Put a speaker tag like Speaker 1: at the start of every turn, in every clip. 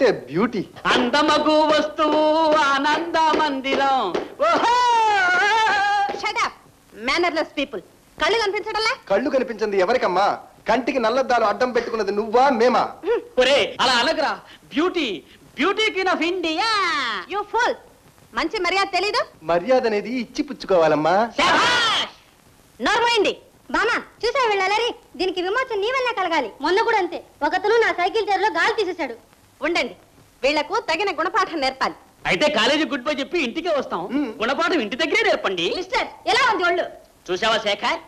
Speaker 1: What a beauty.
Speaker 2: అందమగు వస్తువు ఆనంద మందిరం.
Speaker 3: Shut up mannerless people. కళ్ళు కనిపించడంలా?
Speaker 1: కళ్ళు కనిపించింది ఎవరికమ్మా? కంటికి నల్లద్దాలు అడ్డం పెట్టుకున్నది నువ్వా మేమా?
Speaker 2: ఒరే అలా అనగరా. Beauty beauty queen of India.
Speaker 3: You fool. మంచి మర్యాద తెలీదు?
Speaker 1: మర్యాద అనేది ఇచ్చి పుచ్చుకోవాలమ్మా.
Speaker 3: నోర్మైంది. బామా చూసా వెళ్ళాలి. దీనికి విమోచన నీ వల్ల కలగాలి. మొన్న కూడా అంతే. ఒకతను నా సైకిల్ చైర్లో గాలి తీసేశాడు. ఉండండి, వీళ్లకు తగిన గుణపాఠం నేర్పాలి.
Speaker 2: అయితే కాలేజీ గుడ్ బై చెప్పి ఇంటికే వస్తాం. గుణపాఠం ఇంటి దగ్గరే నేర్పండి.
Speaker 3: మిస్టర్ ఎలా ఉంది ఒళ్ళు?
Speaker 2: చూసావా శేఖర్,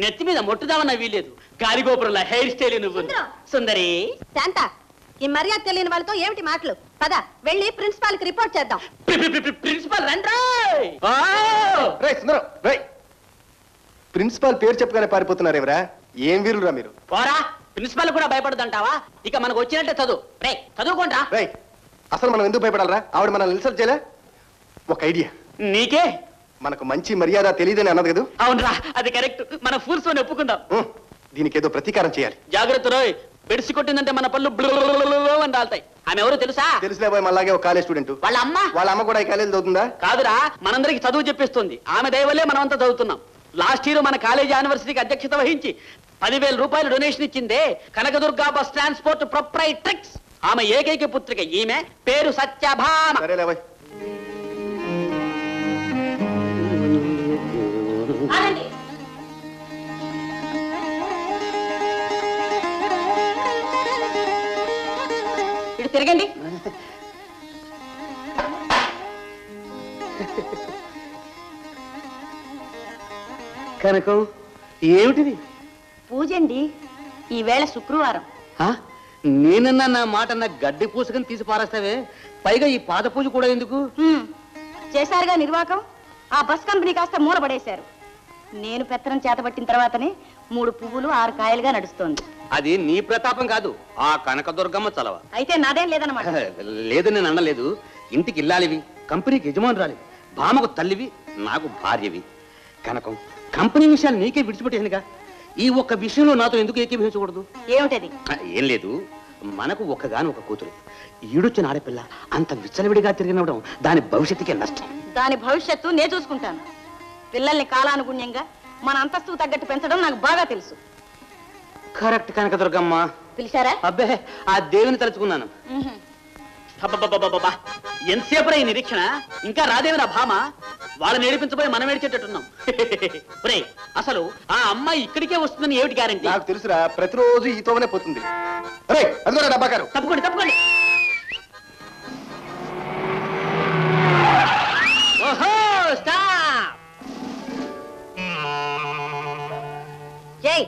Speaker 2: నెత్తి మీద మొట్టుదామన్నా వీలేదు. గాలిగోపురంలో హెయిర్ స్టైల్ నువ్వు. సుందరి
Speaker 3: శాంత, ఈ మర్యాద తెలియని వాళ్ళతో ఏమిటి మాటలు? పద వెళ్ళి ప్రిన్సిపాల్ కి రిపోర్ట్ చేద్దాం.
Speaker 2: ప్రిన్సిపాల్ రండి.
Speaker 1: ప్రిన్సిపాల్ పేరు చెప్పగానే పారిపోతున్నారు ఎవరా? ఏం వీరురా మీరు?
Speaker 2: పోరా, ప్రిన్సిపాల్ కూడా భయపడదంటావా? ఇక మనకు వచ్చినట్టే చదువు. రే చదువుకోండి.
Speaker 1: రై అసలు మనం ఎందుకు భయపడాలరా? ఆవిడ మనల్ని ఇన్సల్ట్ చేయలే. ఒక ఐడియా.
Speaker 2: నీకే
Speaker 1: మనకు మంచి మర్యాద తెలియదని అన్నది కదా?
Speaker 2: అవునరా, అది కరెక్ట్. మన ఫూల్స్ తో ఒప్పుకుందాం.
Speaker 1: దీనికి ఏదో ప్రతీకారం చేయాలి.
Speaker 2: జాగ్రత్త రోయ్, బెడిసి కొట్టిందంటే మన పళ్ళు అని రాలుతాయి. ఆమె ఎవరో తెలుసా?
Speaker 1: తెలుసులే పోయి, మళ్ళాగే ఒక కాలేజ్ స్టూడెంట్.
Speaker 2: వాళ్ళ అమ్మ
Speaker 1: కూడా ఈ కాలేజ్ చదువుతుందా?
Speaker 2: కాదురా, మనందరికి చదువు చెప్పిస్తుంది. ఆమె దయవల్లే మనమంతా చదువుతున్నాం. లాస్ట్ ఇయర్ మన కాలేజీ యానివర్సరీకి అధ్యక్షత వహించి 10,000 రూపాయలు డొనేషన్ ఇచ్చిందే కనకదుర్గా బస్ ట్రాన్స్పోర్ట్ ప్రొప్రైట్రిక్స్. ఆమె ఏకైక పుత్రిక ఈమె. పేరు సత్యభామ.
Speaker 3: ఇటు తిరగండి.
Speaker 2: కనకం, ఏమిటిది?
Speaker 3: పూజండి. ఈవేళ శుక్రవారం.
Speaker 2: నేనన్నా నా మాట గడ్డి పూసకని తీసి పారేస్తావే, పైగా ఈ పాద పూజ కూడా ఎందుకు?
Speaker 3: చేశారుగా నిర్వాకం. ఆ బస్ కంపెనీ కాస్త మూలపడేశారు. నేను పెత్తనం చేతబట్టిన తర్వాతనే 3 పువ్వులు 6 కాయలుగా నడుస్తోంది.
Speaker 2: అది నీ ప్రతాపం కాదు, ఆ కనకదుర్గమ్మ చలవ.
Speaker 3: అయితే నాదేం లేదన్నమాట.
Speaker 2: లేదు, నేను అనలేదు. ఇంటికి ఇల్లాలివి, కంపెనీకి యజమానురాలివి, భామకు తల్లివి, నాకు భార్యవి. కనకం, కంపెనీ విషయాలు నీకే విడిచిపెట్టేనుగా. ఈ ఒక్క విషయంలో నాతో ఎందుకు ఏకీభవించకూడదు?
Speaker 3: ఏమిటది?
Speaker 2: ఏం లేదు, మనకు ఒక్కగాని ఒక కూతురు. ఈడొచ్చిన ఆడపిల్ల అంత విచ్చలవిడిగా తిరిగినవడం దాని భవిష్యత్తుకే నష్టం.
Speaker 3: దాని భవిష్యత్తు నేను చూసుకుంటాను. పిల్లల్ని కాలానుగుణ్యంగా మన అంతస్తు తగ్గట్టు పెంచడం నాకు బాగా తెలుసు.
Speaker 2: కరెక్ట్ కనకదుర్గమ్మ.
Speaker 3: పిలిచారా?
Speaker 2: అబ్బే, ఆ దేవుని తలుచుకున్నాను. ఎంతసేపు ఈ నిరీక్షణ? ఇంకా రాదేమిరా భామ? వాళ్ళని ఏడిపించబోయి మనం ఏడిచేటట్టున్నాం. అసలు ఆ అమ్మాయి ఇక్కడికే వస్తుందని ఏమిటి గ్యారెంటీ?
Speaker 1: నాకు తెలుసురా, ప్రతిరోజు ఈతోనే పోతుంది. తప్పుకోండి
Speaker 2: తప్పుకోండి. ఓహో, స్టాప్.
Speaker 3: జై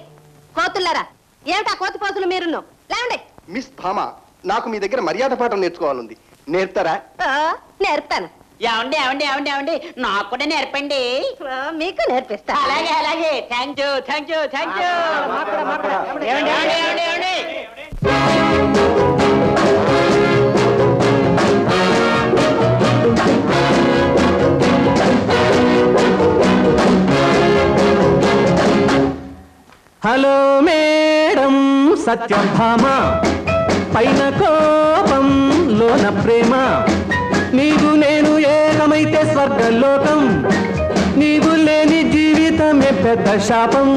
Speaker 3: కోతుల్లారా, ఏమిటా కోతి పోతులు మీరును? లేవండి.
Speaker 1: మిస్ భామ, నాకు మీ దగ్గర మర్యాద పాఠం నేర్చుకోవాలంది. నేర్పుతారా?
Speaker 3: నేర్పుతాను.
Speaker 2: ఏమండి ఏమండి ఏమండి ఏమండి, నాకు కూడా నేర్పండి.
Speaker 3: మీకు నేర్పిస్తా.
Speaker 2: అలాగే అలాగే. Thank you thank you thank you.
Speaker 4: Hello madam Satyabhama, పైన కోపం లోన ప్రేమ, నీవు నేను ఏకమైతే స్వర్గలోకం, నీవు లేని జీవితమే పెద్ద శాపం.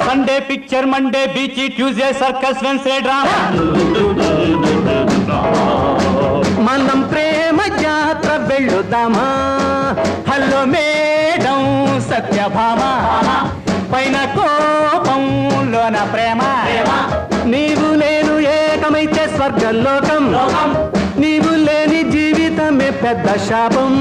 Speaker 4: Sunday picture, Monday beach, Tuesday circus, Wednesday drama, మనం ప్రేమ జాత్ర వెళ్ళుదామా. హలో మేడం సత్యభామ, పైన కోపం లోన ప్రేమ, నీవు నేను ఏకమైతే స్వర్గలోకం, నీవు లేని జీవితమే పెద్ద శాపం.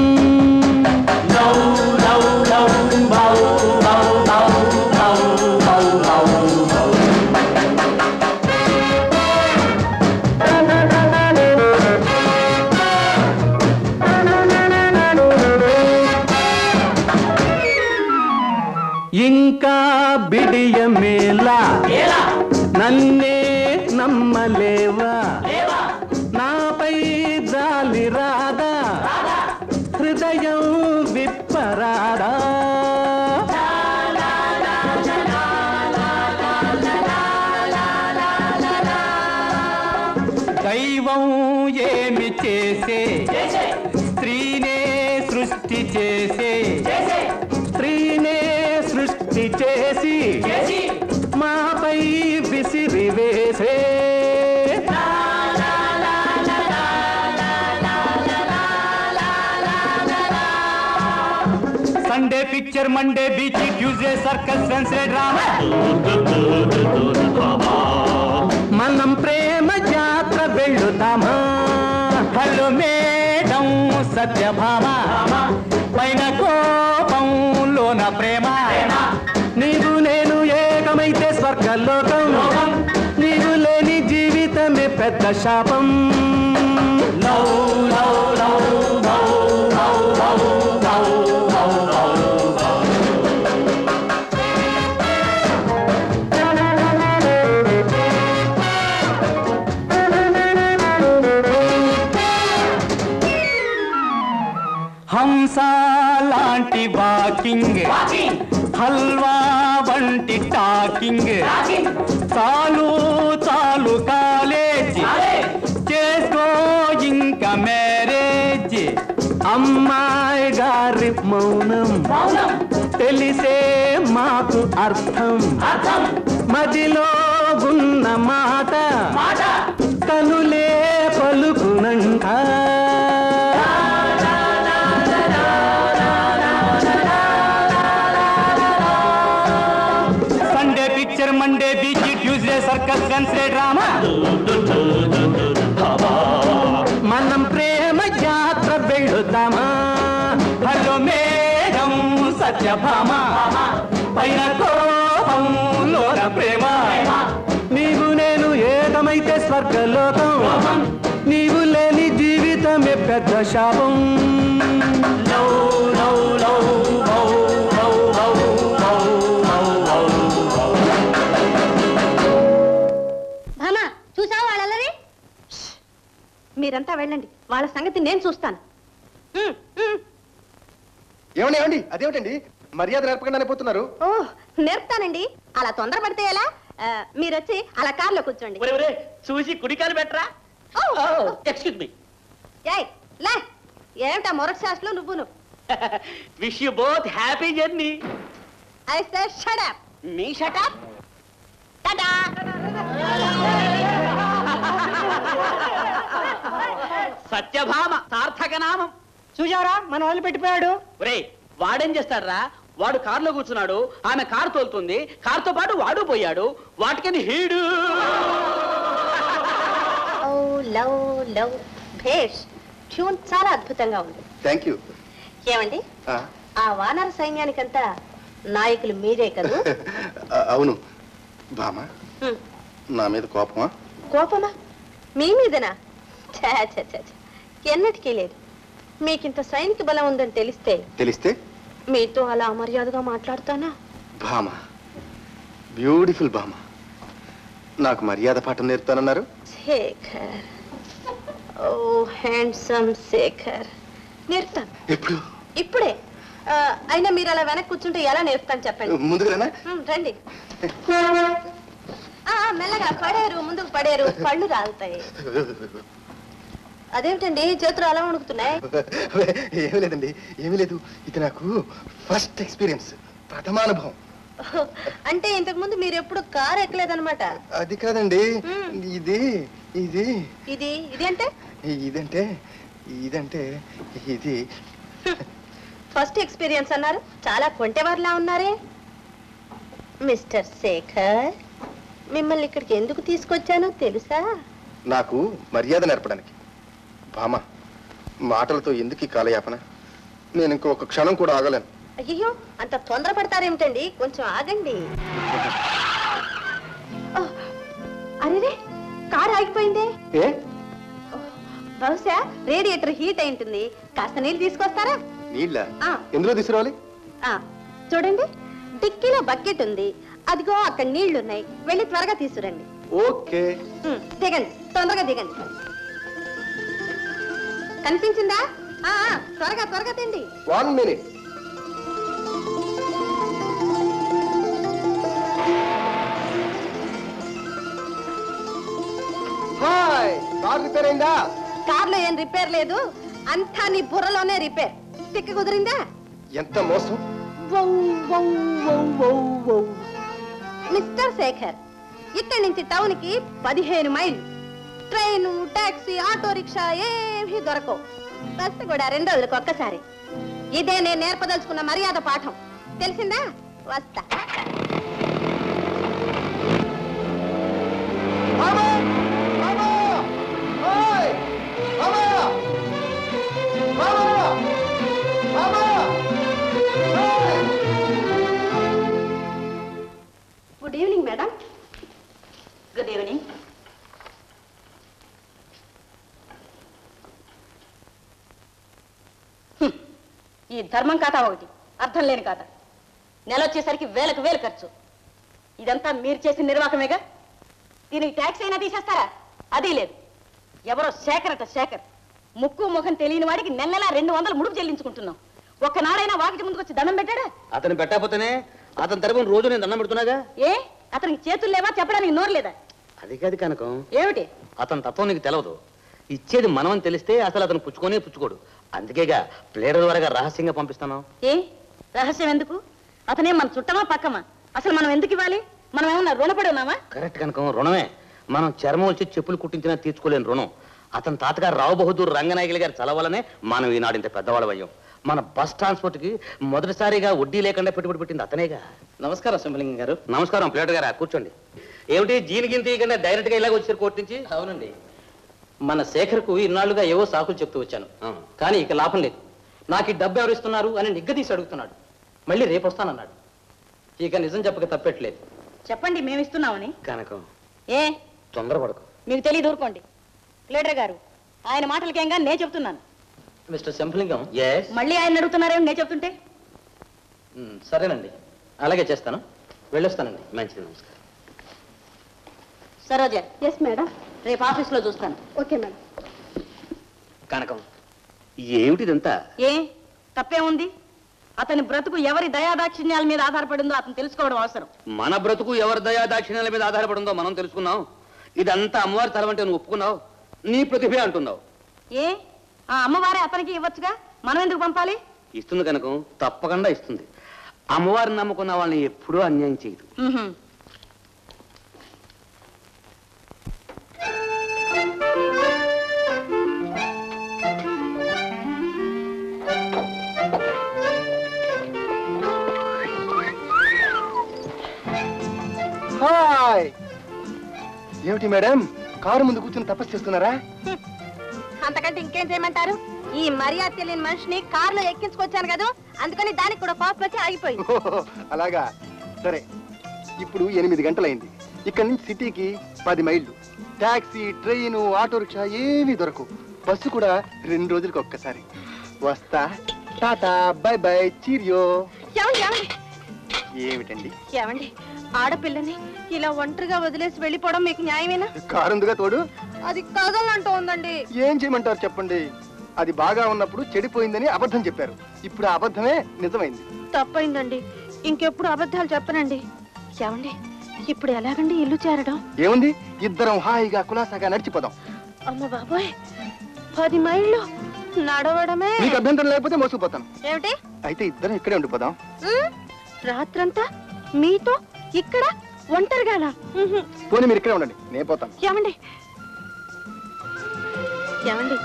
Speaker 4: ఇంకా బిడియమేలా, నన్నే నమ్మలేవా, నాపై జాలి రాదా, హృదయం విప్పరాదా. దైవం ఏమి చేసే స్త్రీనే సృష్టి చేసే స్త్రీనే సృష్టి చేసి మాపై విసిరి వేసే Sunday picture Monday beach Tuesday circus Wednesday drama మనం ప్రేమ జాత్ర వెళ్ళుతామా హలో మేడం సత్యభామ పైన కోపంలోన ప్రేమ నీవు నేను ఏకమైతే స్వర్గలోకం నీవు లేని జీవితమే పెద్ద శాపం love love love love love love హంసా లాంటి వాకింగ్ హల్వా వంటి టాకింగ్ చాలు చాలు కాలేజ్ చేసుకో ఇంకా మ్యారేజ్ అమ్మాయి గారి మౌనం తెలిసే మాకు అర్థం మదిలో ఉన్న మాట కనులే పలుకునంట Monday beach Tuesday circus Wednesday drama మనం ప్రేమ జాత్ర వెళ్ళుతామా హలో మేడం సత్యభామ పైన కోపంలోన ప్రేమ నీవు నేను ఏకమైతే స్వర్గలోకం నీవు లేని జీవితమే పెద్ద శాపం love love love love love love
Speaker 3: చూసావా వాళ్ళని? మీరంతా వెళ్ళండి, వాళ్ళ సంగతి నేను చూస్తాను.
Speaker 1: ఏమండి అదేమిటండి మర్యాద నేర్పకుండా పోతున్నారు?
Speaker 3: ఓ నేర్పుతానండి, అలా తొందరపడితే ఎలా? మీరు వచ్చి అలా కార్లో కూర్చోండి.
Speaker 2: చూసి కుడికాలు పెట్టరా. Excuse me.
Speaker 3: లే ఏమిటా మొరటి శాస్త్రంలో నువ్వును.
Speaker 2: Wish you both happy journey.
Speaker 3: I say shut up.
Speaker 2: మీ షట్ అప్. టాటా. సత్యభామ సార్థక నామం.
Speaker 5: చూసారా మనం వదిలిపెట్టిపోయాడు.
Speaker 2: ఒరే వాడేం చేస్తాడ్రా, వాడు కారులో కూర్చున్నాడు, ఆమె కారు తోలుతుంది, కారుతో పాటు వాడు పోయాడు, వాటికని హీడు.
Speaker 3: ఓ లవ్ లవ్ భేష్, ట్యూన్ చాలా అద్భుతంగా ఉంది.
Speaker 1: Thank you.
Speaker 3: ఏమండి ఆ వానర సైన్యానికంతా నాయకులు మీరే కదా?
Speaker 1: అవును బామా. నా మీద కోపమా?
Speaker 3: కోపమా? మీ మీదనా? ఎన్నటికీ లేదు. మీకింత సైనిక బలం ఉందని తెలిస్తే మీతో అలా అమర్యాదగా మాట్లాడతానా?
Speaker 1: భామ, బ్యూటిఫుల్ భామ, నాకు మర్యాద పాఠం నేర్పుతానన్నారు.
Speaker 3: శేఖర్, ఓ హ్యాండ్సమ్ శేఖర్, నేర్పుతాను.
Speaker 1: ఎప్పుడు?
Speaker 3: ఇప్పుడే. అయినా మీరు అలా వెనక్కి కూర్చుంటే ఎలా నేర్పుతాను చెప్పండి.
Speaker 1: ముందుగా
Speaker 3: రండి. మెల్లగా పడేరు, ముందుకు పడేరు, పళ్ళు రాలుతాయి. అదేమిటండి చేతులు అలా వణుకుతున్నాయి?
Speaker 1: ఏమీ లేదండి, ఏమీ లేదు. ఇది నాకు ఫస్ట్ ఎక్స్పీరియన్స్, ప్రథమానుభవం.
Speaker 3: అంటే ఇంతకు ముందు మీరు ఎప్పుడు కారు ఎక్కలేదన్నమాట?
Speaker 1: అది కాదండి, ఇది ఇది
Speaker 3: ఇది ఇది అంటే
Speaker 1: ఇదంటే ఇదంటే ఇది
Speaker 3: ఫస్ట్ ఎక్స్పీరియన్స్ అన్నారు, చాలా కొంటెవారిలా ఉన్నారే. మిస్టర్ శేఖర్, మిమ్మల్ని ఇక్కడికి ఎందుకు తీసుకొచ్చానో తెలుసా?
Speaker 1: నాకు మర్యాద నేర్పడానికి. భామ, మాటలతో ఎందుకు ఈ కాలయాపన? నేను ఇంకొక క్షణం కూడా ఆగలేను.
Speaker 3: అయ్యో అంత తొందరపడతారేమిటండి, కొంచెం ఆగండి. అరే కారు ఆగిపోయిందే. బహుశా రేడియేటర్ హీట్ అయి ఉంటుంది, కాస్త నీళ్ళు తీసుకొస్తారా?
Speaker 1: నీళ్ళ? ఎందులో తీసుకురావాలి?
Speaker 3: చూడండి, డిక్కీలో బకెట్ ఉంది, అదిగో అక్కడ నీళ్లున్నాయి, వెళ్ళి త్వరగా తీసుకురండి.
Speaker 1: ఓకే.
Speaker 3: దిగండి, తొందరగా దిగండి. కనిపించిందా? త్వరగా త్వరగా తిండి.
Speaker 1: 1 minute. హాయ్. కార్ రిపేర్ అయిందా?
Speaker 3: కార్లో ఏం రిపేర్ లేదు, అంతా నీ బుర్రలోనే రిపేర్. తిక్కి కుదిరిందా?
Speaker 1: ఎంత మోసం!
Speaker 3: మిస్టర్ శేఖర్, ఇక్కడి నుంచి టౌన్ కి 15 మైళ్ళు. ట్రైను, టాక్సీ, ఆటో రిక్షా ఏమీ దొరకవు. బస్సు కూడా 2 రోజులకు ఒక్కసారి. ఇదే నేను నేర్పదలుచుకున్న మర్యాద పాఠం, తెలిసిందా? వస్తా. Good evening madam.
Speaker 6: Good evening. ఈ ధర్మం ఖాతా ఒకటి, అర్థం లేని ఖాతా. నెల వచ్చేసరికి వేలకు వేలు ఖర్చు. ఇదంతా మీరు చేసిన నిర్వాహకమేగా. దీనికి ట్యాక్స్ అయినా తీసేస్తారా? అది లేదు. ఎవరో శేఖర్ ముక్కు ముఖం తెలియని వాడికి నెల నెల 200 ముడుపు చెల్లించుకుంటున్నాం. ఒక్కనాడైనా వాకిటి ముందుకు వచ్చి దండం పెట్టాడా?
Speaker 2: అతను పెట్టకపోతేనే అతని తరపున రోజు నేను దండం పెడుతున్నాగా.
Speaker 6: ఏ అతనికి చేతులు లేవా? చెప్పడానికి నోరు లేదా?
Speaker 2: అది కాదు కనకం,
Speaker 6: ఏమిటి?
Speaker 2: అతని తత్వం నీకు తెలవదు. ఇచ్చేది మనం అని తెలిస్తే అసలు అతను పుచ్చుకోడు. అందుకేగా ప్లేడర్ ద్వారా రహస్యంగా పంపిస్తున్నాం.
Speaker 6: ఏ రహస్యం ఎందుకు? అతనే మన చుట్టమా పక్కమా? అసలు మనం ఎందుకు ఇవ్వాలి? మనం ఏమన్నా రుణపడి ఉన్నామా?
Speaker 2: కరెక్ట్ కనకం, రుణమే. మనం చర్మం వచ్చి చెప్పులు కుట్టించినా తీర్చుకోలేని రుణం. అతని తాతగారు రావు బహదూర్ రంగనాయకులు గారు చలవలనే మనం ఈనాడు ఇంత పెద్దవాళ్ళం అయ్యాం. మన బస్ ట్రాన్స్పోర్ట్ కి మొదటిసారిగా వడ్డీ లేకుండా పెట్టుబడి పెట్టింది అతనేగా.
Speaker 7: నమస్కారం సింహలింగం గారు.
Speaker 2: నమస్కారం ప్లేటర్ గారా, కూర్చోండి. ఏమిటి జీని గింత తీయకుండా డైరెక్ట్ గా ఇలాగ వచ్చారు కోర్టు నుంచి?
Speaker 7: అవునండి, మన శేఖర్కు ఇన్నాళ్ళుగా ఏవో సాకులు చెప్తూ వచ్చాను. కానీ ఇక లాభం లేదు. నాకు ఈ డబ్బు ఎవరు ఇస్తున్నారు అని నిగ్గదీసి అడుగుతున్నాడు. మళ్ళీ రేపు వస్తానన్నాడు. ఇక నిజం చెప్పక తప్పట్లేదు.
Speaker 6: చెప్పండి, మేము ఇస్తున్నామని.
Speaker 2: కనకం
Speaker 6: ఏ
Speaker 2: తొందరపడకు.
Speaker 6: మీకు తెలియదు, ఊరుకోండి. లీడర్ గారు, ఆయన మాటలకేంగా నేను చెప్తున్నాను.
Speaker 7: మిస్టర్ సింహలింగం,
Speaker 6: మళ్ళీ ఆయన అడుగుతున్నారేమో నేను చెప్తుంటే.
Speaker 7: సరేనండి, అలాగే చేస్తాను. వెళ్ళొస్తానండి.
Speaker 2: మంచిది, నమస్కారం.
Speaker 6: Saroja,
Speaker 3: yes madam.
Speaker 6: రేపు ఆఫీస్లో చూస్తాను.
Speaker 3: Okay madam.
Speaker 2: కనకం ఏమిటిదంతా?
Speaker 6: ఏ తప్పే ఉంది? అతని బ్రతుకు ఎవరి దయాదాక్షిణ్యాల మీద ఆధారపడిందో అతను తెలుసుకోవడం అవసరం.
Speaker 2: మన బ్రతుకు ఎవరి దయా దాక్షిణ్యాల మీద ఆధారపడిందో మనం తెలుసుకున్నాం. ఇదంతా అమ్మవారి తలవంటే నువ్వు ఒప్పుకున్నావు, నీ ప్రతిభే అంటున్నావు.
Speaker 6: ఏ ఆ అమ్మవారే అతనికి ఇవ్వచ్చుగా, మనం ఎందుకు పంపాలి?
Speaker 2: ఇస్తుంది కనుక తప్పకుండా ఇస్తుంది. అమ్మవారిని నమ్ముకున్న వాళ్ళని ఎప్పుడూ అన్యాయం చేయదు.
Speaker 1: హాయ్. ఏమిటి మేడం, కారు ముందు కూర్చుని తపస్సు చేస్తున్నారా?
Speaker 3: అంతకంటే ఇంకేం చేయమంటారు? ఈ మర్యాద తెలియని మనిషిని కారులో ఎక్కించుకొచ్చాను కదా, అందుకని దానికి కూడా కోపం వచ్చి ఆగిపోయింది.
Speaker 1: అలాగా, సరే. ఇప్పుడు 8 గంటలైంది. ఇక్కడి నుంచి సిటీకి 10 మైళ్ళు. టాక్సీ, ట్రైను, ఆటో రిక్షా ఏమీ దొరకవు. బస్సు కూడా 2 రోజులకు ఒక్కసారి. వస్తా, టాటా, బై బై, చీరియో. ఏమిటండి
Speaker 3: ఏమండి, ఆడపిల్లని ఇలా ఒంటరిగా వదిలేసి వెళ్ళిపోవడం మీకు న్యాయమేనా?
Speaker 1: కారుందిగా తోడు.
Speaker 3: అది కదలంటూ ఉందండి.
Speaker 1: ఏం చేయమంటారు చెప్పండి? అది బాగా ఉన్నప్పుడు చెడిపోయిందని అబద్ధం చెప్పారు. ఇప్పుడు ఆ అబద్ధమే నిజమైంది.
Speaker 3: తప్పైందండి, ఇంకెప్పుడు అబద్ధాలు చెప్పనండి. ఏమండి, ఇప్పుడు ఎలాగండి ఇల్లు చేరడం?
Speaker 1: ఏముంది, ఇద్దరం హాయిగా కులాసాగా నడిచిపోదాం.
Speaker 3: అమ్మ బాబోయ్, 10 మైళ్ళు నడవడమే.
Speaker 1: మీకు అభ్యంతరం లేకపోతే మోసుకుపోతాను.
Speaker 3: ఏమిటి?
Speaker 1: అయితే ఇద్దరం ఇక్కడే ఉండిపోదాం.
Speaker 3: రాత్రంతా మీతో ఇక్కడ ఒంటరిగానా?
Speaker 1: పోనీ మీరు ఇక్కడే ఉండండి, నేను పోతాను.
Speaker 3: ఏమండి ఏమండి,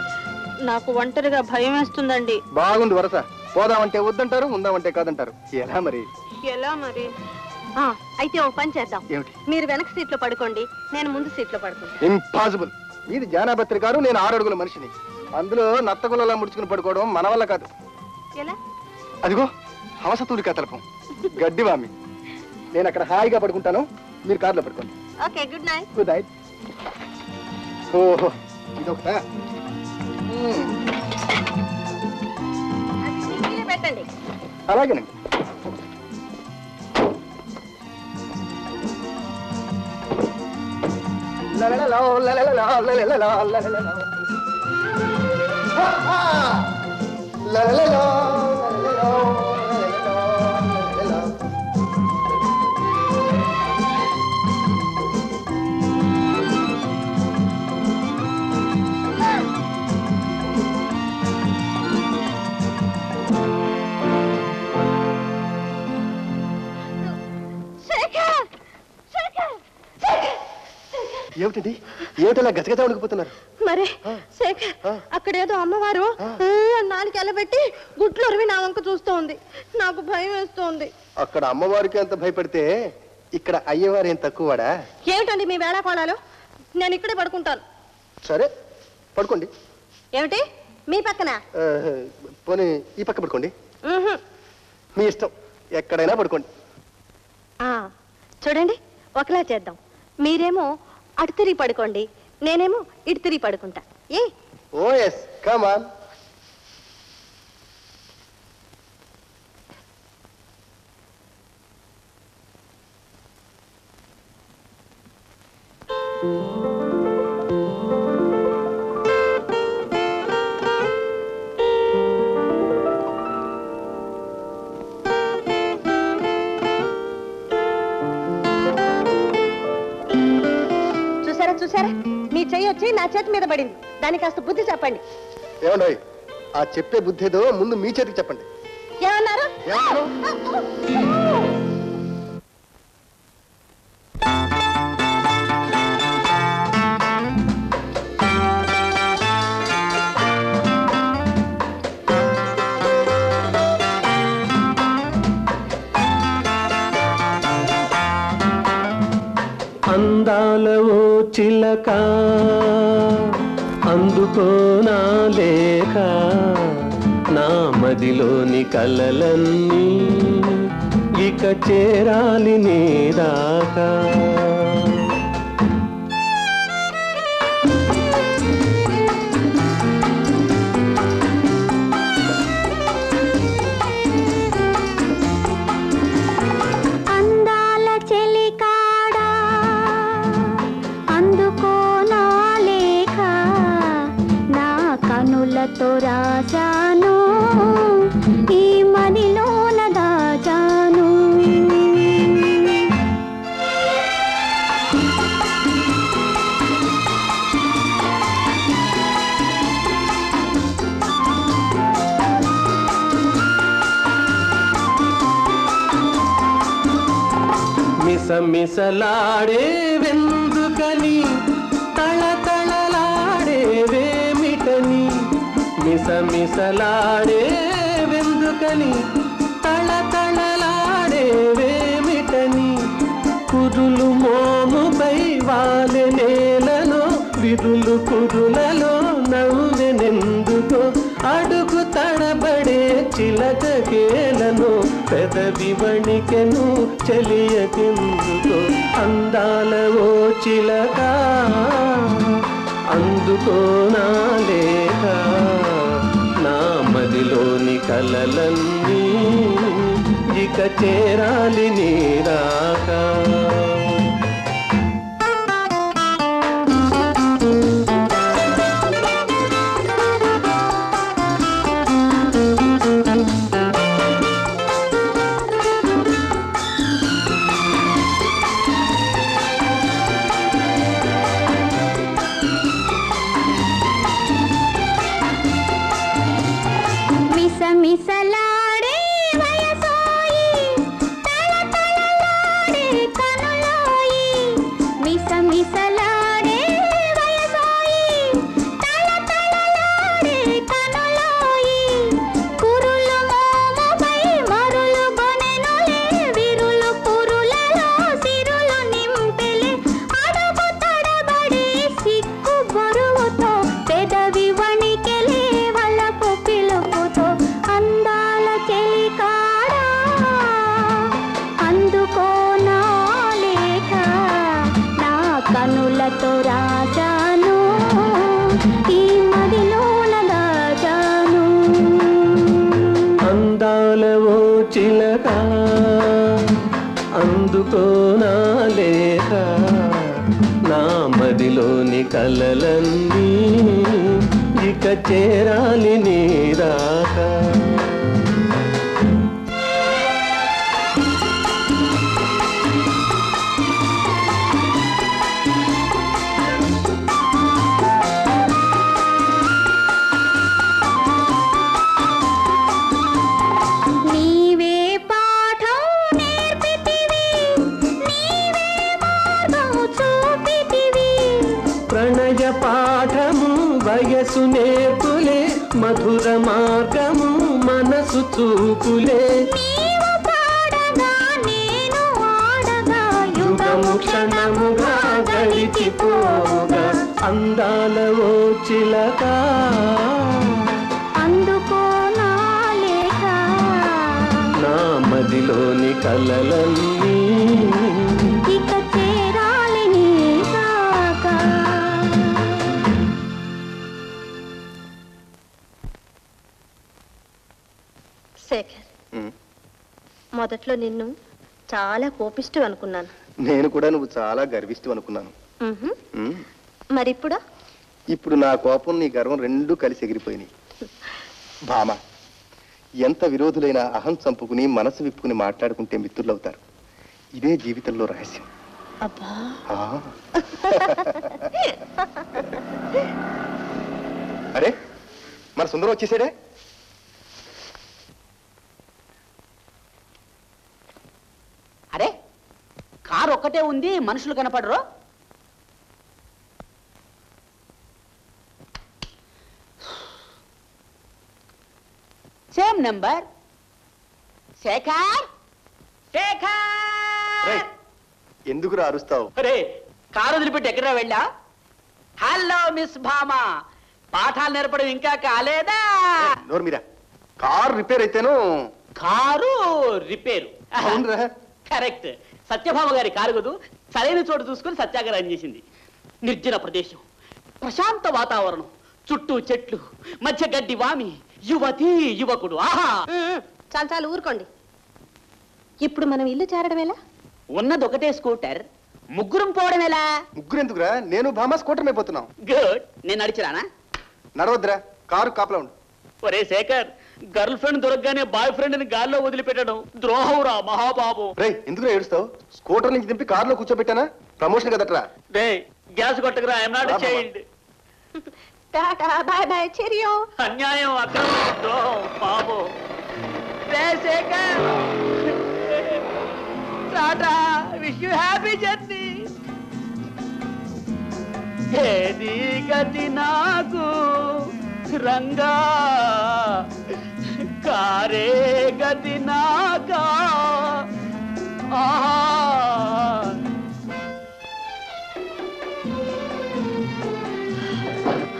Speaker 3: నాకు ఒంటరిగా భయం వేస్తుందండి.
Speaker 1: బాగుంది వరస. పోదామంటే వద్దంటారు, ఉందామంటే కాదంటారు. ఎలా మరి?
Speaker 3: ఎలా మరి? అయితే ఓ పని చేద్దాం.
Speaker 1: ఏమిటి?
Speaker 3: మీరు వెనక సీట్లో పడుకోండి, నేను ముందు సీట్లో పడుకుంటాను.
Speaker 1: ఇంపాసిబుల్. మీది జానాభత్రి గారు, నేను 6 అడుగుల మనిషిని. అందులో నత్తగులలో ముడుచుకుని పడుకోవడం మన వల్ల కాదు.
Speaker 3: ఎలా?
Speaker 1: అదిగో హంసతూలికా తలపం, గడ్డి మామి. నేను అక్కడ హాయిగా పడుకుంటాను, మీరు కారులో పడుకోండి.
Speaker 3: Okay, good night.
Speaker 1: Good night. ఓహో, ఇదొకటా?
Speaker 3: పెట్టండి.
Speaker 1: అలాగేనండి. ఏమిటండి ఏమిటలా గజగజ వణికిపోతున్నారు?
Speaker 3: మరి శేఖర్ అక్కడేదో అమ్మవారు నాలుగు ఎలబెట్టి గుట్లు ఉరివి నా వంక చూస్తోంది. నాకు భయం వేస్తోంది.
Speaker 1: అక్కడ అమ్మవారికి అంత భయపడితే ఇక్కడ అయ్యవారు ఏం తక్కువడా?
Speaker 3: ఏమిటండి మీ వేళాకోళాలు? నేను ఇక్కడే పడుకుంటాను.
Speaker 1: సరే పడుకోండి.
Speaker 3: ఏమిటి మీ పక్కన?
Speaker 1: పోనీ ఈ పక్క పడుకోండి. మీ ఇష్టం, ఎక్కడైనా పడుకోండి.
Speaker 3: చూడండి ఒకలా చేద్దాం. మీరేమో అటు తిరిగి పడుకోండి, నేనేమో ఇటు తిరిగి పడుకుంటా.
Speaker 1: ఓ ఎస్ కమ్ ఆన్.
Speaker 3: చూసారా మీ చెయ్యి వచ్చి నా చేతి మీద పడింది. దానికి కాస్త బుద్ధి చెప్పండి.
Speaker 1: ఏమండి ఆ చెప్పే బుద్ధి ఏదో ముందు మీ చేతికి చెప్పండి.
Speaker 3: ఏమన్నారు?
Speaker 8: అందాల ఓ చిలక అందుకో నా లేఖ, నా మదిలోని కలలన్నీ ఇక చేరాలి నీ దాకా.
Speaker 9: రాజాను ఈ మదిలోన దాజాను.
Speaker 8: మిసమిసలాడే వెందుకని తళతళలాడే వేమిటని, మిసమిసలాడే వెందుకని తళతళలాడే వేమిటని, కురులు మోముపై వాలె నేలలో విరులు కురులలో నవ్వెనెందుకో, అడుగు తడబడే చిలకకేలను పెదవి వణికెను చెలియకెందుకో. అందాల ఓ చిలక అందుకో నా లేఖ, నా మదిలోని కలలన్నీ ఇక చేరాలి నీ రాకా.
Speaker 9: మిసలాడే వయసోయి తళతళలాడే కనులోయి, మిసమిసలాడే వయసోయి తళతళలాడే కనులోయి, కురులు మోముపై మరులు గొనెనులే విరులు కురులలో సిరులు నింపెలే, అడుగు తడబడి సిక్కు బరువుతో పెదవి వణికెలే వలపు పిలుపుతో. అందాల చెలికాడా అందుకో నా లేఖ, నా కనులతో రాజాను ఈ మదిలోన దాజాను.
Speaker 8: అందాల ఓ చిలక అందుకో నా లేఖ, నా మదిలోని కలలన్నీ ఇక చేరాలి నీ రాకా.
Speaker 9: నీవే పాఠం నేర్పితివి, నీవే మార్గం చూపితివి,
Speaker 8: పాఠము వయసు నేర్పులే మధుర మార్గము మనసు చూపులే యుగము క్షణముగా గడిచిపోగా అందాల ఓ చిలక
Speaker 9: అందుకో నా లేఖ
Speaker 8: నా మదిలోని కలలన్నీ
Speaker 9: ఇక చేరాలి నీ దాకా.
Speaker 3: శేఖర్, మొదట్లో నిన్ను చాలా కోపిస్తూ అనుకున్నాను.
Speaker 1: నేను కూడా నువ్వు చాలా గర్విస్తూ అనుకున్నాను.
Speaker 3: మరిప్పుడు
Speaker 1: ఇప్పుడు నా కోపం నీ గర్వం రెండూ కలిసి ఎగిరిపోయినాయి. భామ, ఎంత విరోధులైన అహం చంపుకుని మనసు విప్పుకుని మాట్లాడుకుంటే మిత్రులవుతారు. ఇదే జీవితంలో రహస్యం.
Speaker 3: అబ్బా,
Speaker 1: అరే మన సుందరం వచ్చేసాడే.
Speaker 2: అరే, కారు ఒక్కటే ఉంది, మనుషులు కనపడరు. Same number. శేఖర్, శేఖర్,
Speaker 1: ఎందుకు అరుస్తావు?
Speaker 2: అరే కారు వదిలిపెట్టి ఎక్కడ వెళ్ళా? హలో మిస్ భామ, పాఠాలు నేర్పడం ఇంకా కాలేదా?
Speaker 1: నోరు మీరా, కారు రిపేర్ అయితేను.
Speaker 2: కారు రిపేరు
Speaker 1: అవునరా?
Speaker 2: కరెక్ట్. సత్యభామ గారి కారు కదూ, సరైన చోటు చూసుకుని సత్యాగ్రహం చేసింది. నిర్జన ప్రదేశం, ప్రశాంత వాతావరణం, చుట్టూ చెట్లు, మధ్య గడ్డి వామి, యువతి యువకుడు. ఆహా,
Speaker 3: చాలు చాలు ఊరుకోండి. ఇప్పుడు మనం ఇల్లు చేరడం ఎలా?
Speaker 2: ఉన్నది ఒకటే స్కూటర్, ముగ్గురం పోవడం ఎలా?
Speaker 1: ముగ్గురు ఎందుకురా, నేను భామ స్కూటర్ అయిపోతున్నాం.
Speaker 2: గుడ్. నేను నడిచిరానా?
Speaker 1: నడవద్దురా, కారు కాపలా ఉండు.
Speaker 2: ఒరే శేఖర్, గర్ల్ ఫ్రెండ్ దొరకగానే బాయ్ ఫ్రెండ్ ని గాల్లో వదిలిపెట్టడం ద్రోహం రా మహాబాబు.
Speaker 1: రే ఎందుకురా ఏడుస్తావు? స్కూటర్ నుంచి దింపి కారులో కూర్చోబెట్టానా? ప్రమోషన్ కదట్రా.
Speaker 2: రే గ్యాస్ కొట్టకురా, I'm not child.
Speaker 3: Tata bye bye cheerio.
Speaker 2: అన్యాయం, అక్రమం, ద్రోహం, పాపం. రే Shekhar, tata, wish you happy journey. ఏది గతి నాకు రంగా, కారే గతి నాకా.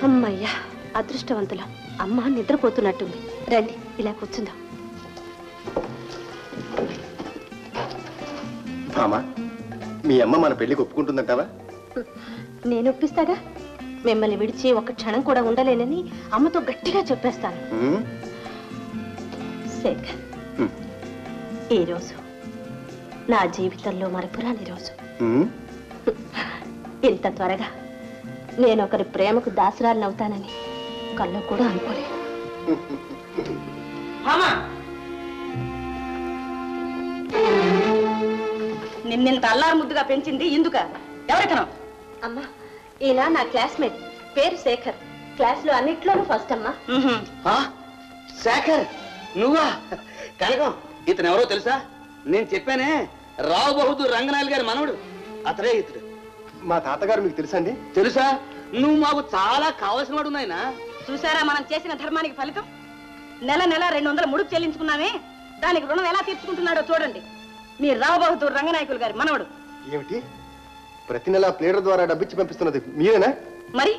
Speaker 3: అమ్మయ్యా, అదృష్టవంతులం. అమ్మ నిద్రపోతున్నట్టుంది. రండి ఇలా కూర్చుందాం.
Speaker 1: భామ, మీ అమ్మ మన పెళ్లికి ఒప్పుకుంటుందంటావా?
Speaker 3: నేను ఒప్పిస్తాగా. మిమ్మల్ని విడిచి ఒక క్షణం కూడా ఉండలేనని అమ్మతో గట్టిగా చెప్పేస్తాను. శేఖర్, ఈరోజు నా జీవితంలో మరపురాని రోజు. ఇంత త్వరగా నేను ఒకరి ప్రేమకు దాసరాలను అవుతానని కల్లో కూడా అనుకోలేదు.
Speaker 6: నిన్నెంత అల్లారు ముద్దుగా పెంచింది ఇందుక? ఎవరికనో?
Speaker 3: అమ్మా, ఈయన నా క్లాస్మేట్, పేరు శేఖర్. క్లాస్ లో అన్నిట్లోనూ ఫస్ట్ అమ్మా.
Speaker 2: శేఖర్ నువ్వా? కనకం, ఇతను ఎవరో తెలుసా? నేను చెప్పానే, రావు బహదూర్ రంగనాయల్ గారి మనవడు. అతడే ఇతడు.
Speaker 1: మా తాతగారు మీకు తెలుసా అండి?
Speaker 2: తెలుసా? నువ్వు మాకు చాలా కావలసిన వాడు నాయనా.
Speaker 6: చూసారా మనం చేసిన ధర్మానికి ఫలితం? నెల నెల 200 ముడుపు చెల్లించుకున్నామే, దానికి రుణం ఎలా తీర్చుకుంటున్నాడో చూడండి. మీ రావు బహదూర్ రంగనాయకులు గారి మనవడు.
Speaker 1: ఏమిటి, ప్రతి నెల ప్లేడర్ ద్వారా డబ్బిచ్చి పంపిస్తున్నది మీరేనా?
Speaker 6: మరి